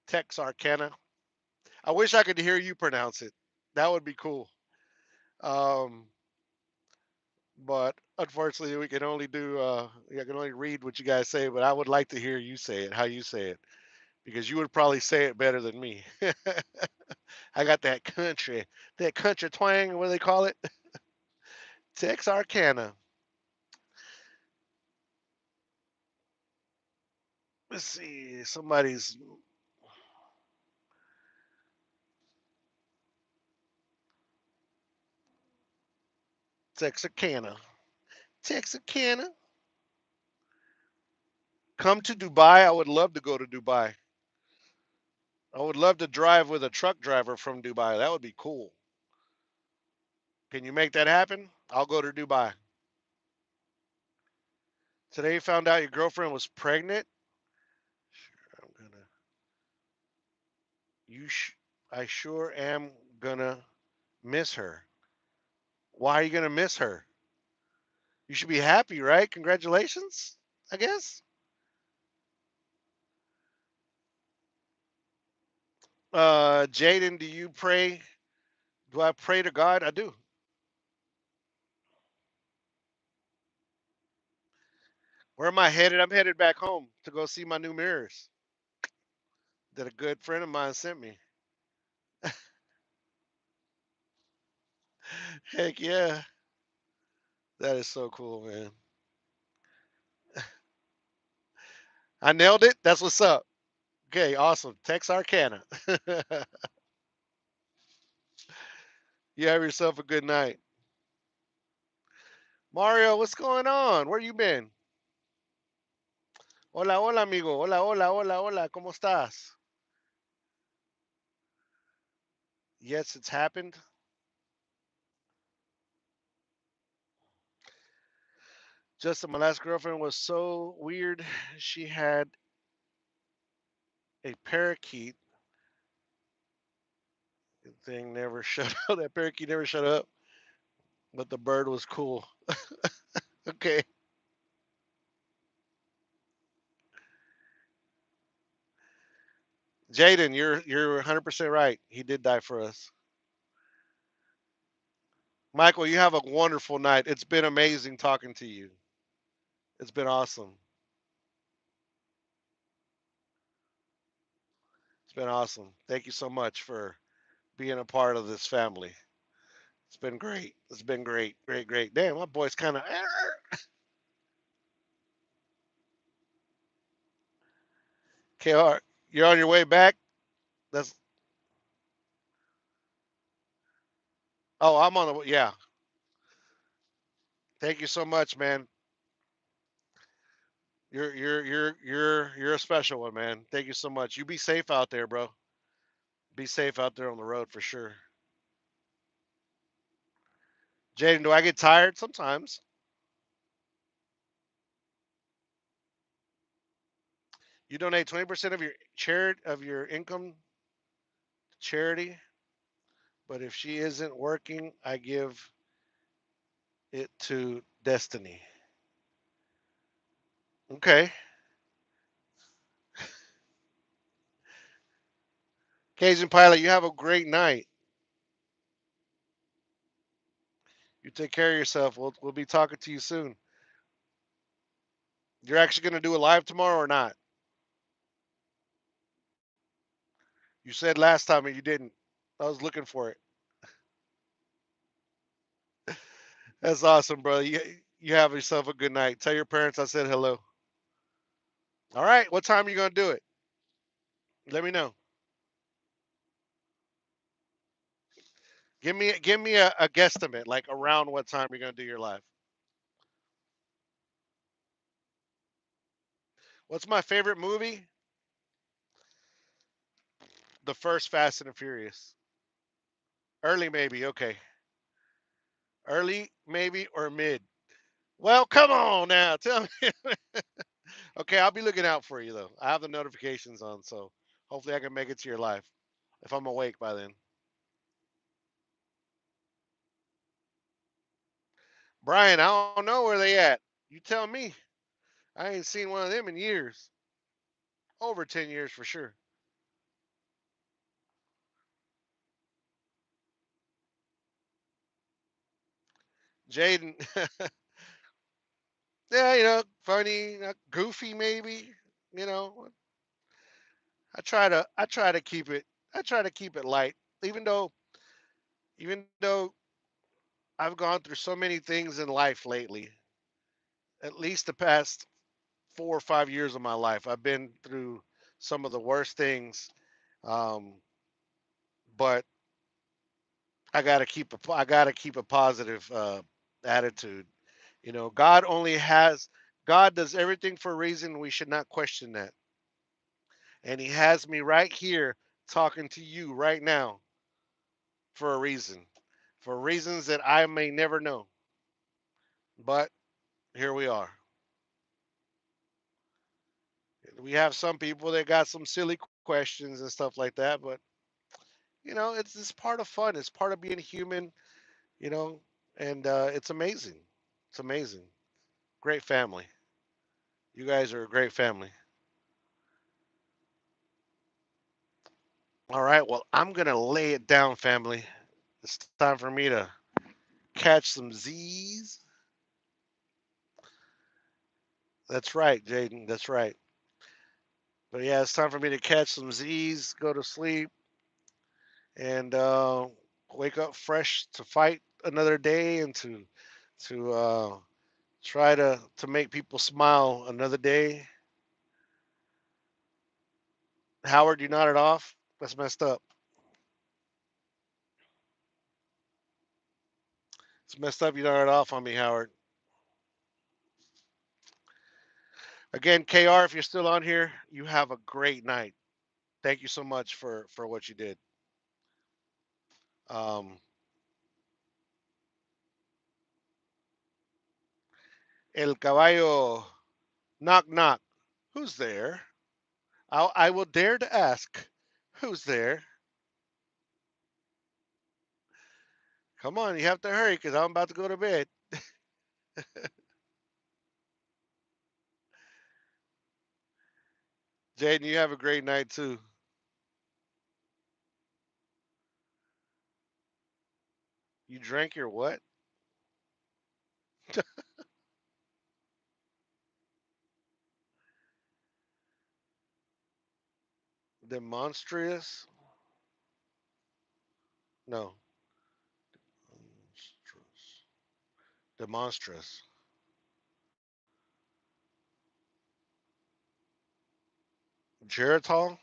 A: Texarkana. I wish I could hear you pronounce it. That would be cool. Um, but unfortunately, we can only do. I can only read what you guys say. But I would like to hear you say it, how you say it, because you would probably say it better than me. I got that country twang. What do they call it? Texarkana. Let's see. Somebody's Texarkana. Texarkana. Come to Dubai. I would love to go to Dubai. I would love to drive with a truck driver from Dubai. That would be cool. Can you make that happen? I'll go to Dubai. Today you found out your girlfriend was pregnant. I'm gonna. You. I sure am gonna miss her. Why are you gonna miss her? You should be happy, right? Congratulations. I guess. Jaden, do you pray? Do I pray to God? I do. Where am I headed? I'm headed back home to go see my new mirrors that a good friend of mine sent me. Heck yeah. That is so cool, man. I nailed it. That's what's up. Okay, awesome. Texarkana. You have yourself a good night. Mario, what's going on? Where you been? Hola, hola, amigo. Hola, hola, hola, hola. ¿Cómo estás? Yes, it's happened. Just my last girlfriend was so weird. She had a parakeet thing never shut up. That parakeet never shut up, but the bird was cool. Okay. Jaden, you're 100% right. He did die for us. Michael, you have a wonderful night. It's been amazing talking to you. It's been awesome. It's been awesome. Thank you so much for being a part of this family. It's been great. It's been great. Great, great. Damn, my boy's kind of. KR, you're on your way back? That's. Oh, I'm on the. Yeah. Thank you so much, man. You're a special one, man. Thank you so much. You be safe out there, bro. Be safe out there on the road for sure. Jaden, do I get tired? Sometimes. You donate 20% of your income to charity, but if she isn't working, I give it to Destiny. Okay. Cajun Pilot, you have a great night. You take care of yourself. We'll be talking to you soon. You're actually going to do it live tomorrow or not? You said last time and you didn't. I was looking for it. That's awesome, brother. You have yourself a good night. Tell your parents I said hello. All right. What time are you going to do it? Let me know. Give me a guesstimate, like around what time you're going to do your live. What's my favorite movie? The first Fast and the Furious. Early maybe. Okay. Early maybe or mid. Well, come on now. Tell me. Okay, I'll be looking out for you though. I have the notifications on, so hopefully I can make it to your live if I'm awake by then. Brian, I don't know where they at. You tell me. I ain't seen one of them in years. Over 10 years for sure. Jaden, yeah, funny, goofy maybe. You know, I try to keep it light. Even though even though I've gone through so many things in life lately, at least the past 4 or 5 years of my life, I've been through some of the worst things. Um, but I gotta keep a positive attitude. God does everything for a reason. We should not question that. And He has me right here talking to you right now for a reason, for reasons that I may never know. But here we are. We have some people that got some silly questions and stuff like that, but it's part of fun. It's part of being human, you know, and it's amazing. It's amazing. Great family. You guys are a great family. All right. Well, I'm going to lay it down, family. It's time for me to catch some Z's. That's right, Jaden. That's right. But yeah, it's time for me to catch some Z's, go to sleep, and wake up fresh to fight another day and to try to make people smile another day. Howard, you nodded off. That's messed up. It's messed up. You nodded off on me, Howard. Again, KR, if you're still on here, you have a great night. Thank you so much for what you did. Um, El Caballo, knock knock. Who's there? I will dare to ask. Who's there? Come on, you have to hurry because I'm about to go to bed. Jaden, you have a great night too. You drank your what? Demonstrous? No. Demonstrous. Geritol?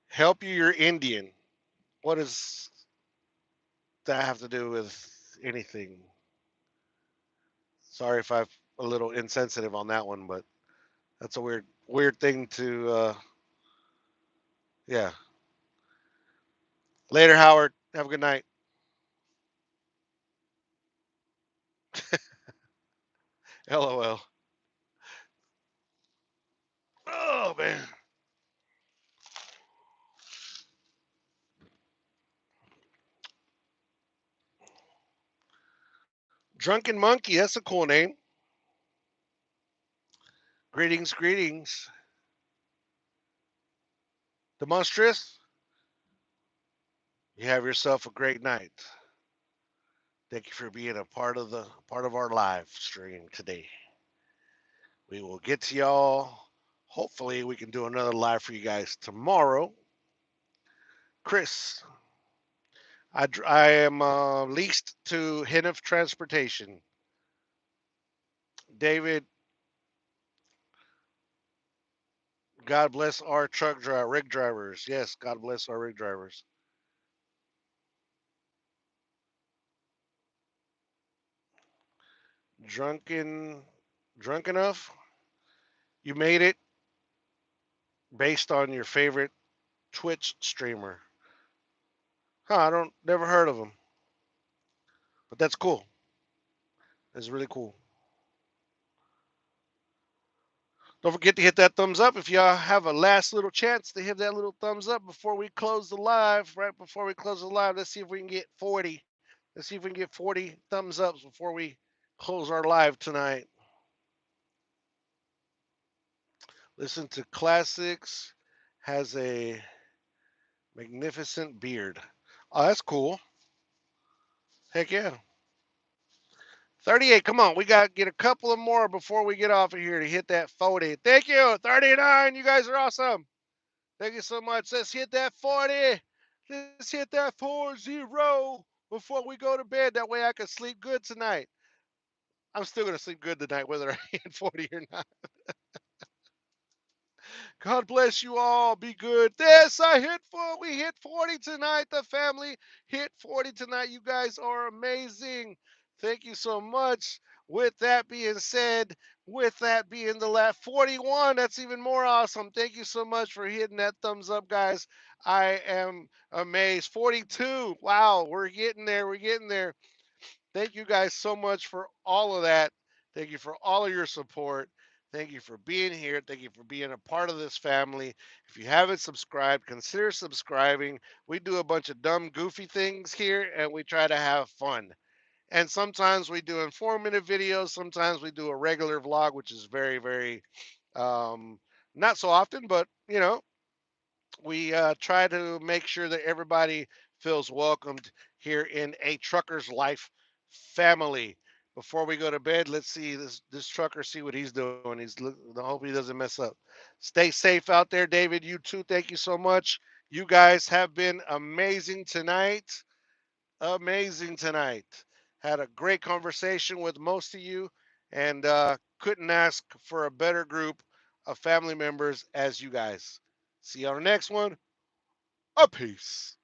A: Help you, you're Indian. What does that have to do with anything? Sorry if I'm a little insensitive on that one, but that's a weird thing to yeah. Later, Howard. Have a good night. LOL. Oh man. Drunken Monkey, that's a cool name. Greetings, greetings. Demonstrous, you have yourself a great night. Thank you for being a part of our live stream today. We will get to y'all. Hopefully, we can do another live for you guys tomorrow. Chris, I am leased to Hennef Transportation. David, God bless our rig drivers. Yes, God bless our rig drivers. Drunken, drunk enough. You made it based on your favorite Twitch streamer. Huh? I don't never heard of him, but that's cool. It's really cool. Don't forget to hit that thumbs up if y'all have a last little chance to hit that little thumbs up before we close the live. Right before we close the live, let's see if we can get 40. Let's see if we can get 40 thumbs ups before we close our live tonight. Listen to classics. Has a magnificent beard. Oh, that's cool. Heck yeah. 38. Come on. We got to get a couple of more before we get off of here to hit that 40. Thank you. 39. You guys are awesome. Thank you so much. Let's hit that 40. Let's hit that 40 before we go to bed. That way I can sleep good tonight. I'm still going to sleep good tonight, whether I hit 40 or not. God bless you all. Be good. Yes, I hit 4. We hit 40 tonight. The family hit 40 tonight. You guys are amazing. Thank you so much. With that being said, with that being the last 41, that's even more awesome. Thank you so much for hitting that thumbs up, guys. I am amazed. 42. Wow, we're getting there. We're getting there. Thank you guys so much for all of that. Thank you for all of your support. Thank you for being here. Thank you for being a part of this family. If you haven't subscribed, consider subscribing. We do a bunch of dumb, goofy things here, and we try to have fun. And sometimes we do informative videos. Sometimes we do a regular vlog, which is very, very um, not so often, but we try to make sure that everybody feels welcomed here in a trucker's life family. Before we go to bed, let's see this trucker, see what he's doing. I hope he doesn't mess up. Stay safe out there, David. You too. Thank you so much. You guys have been amazing tonight. Amazing tonight. Had a great conversation with most of you, and couldn't ask for a better group of family members as you guys. See you on the next one. A peace.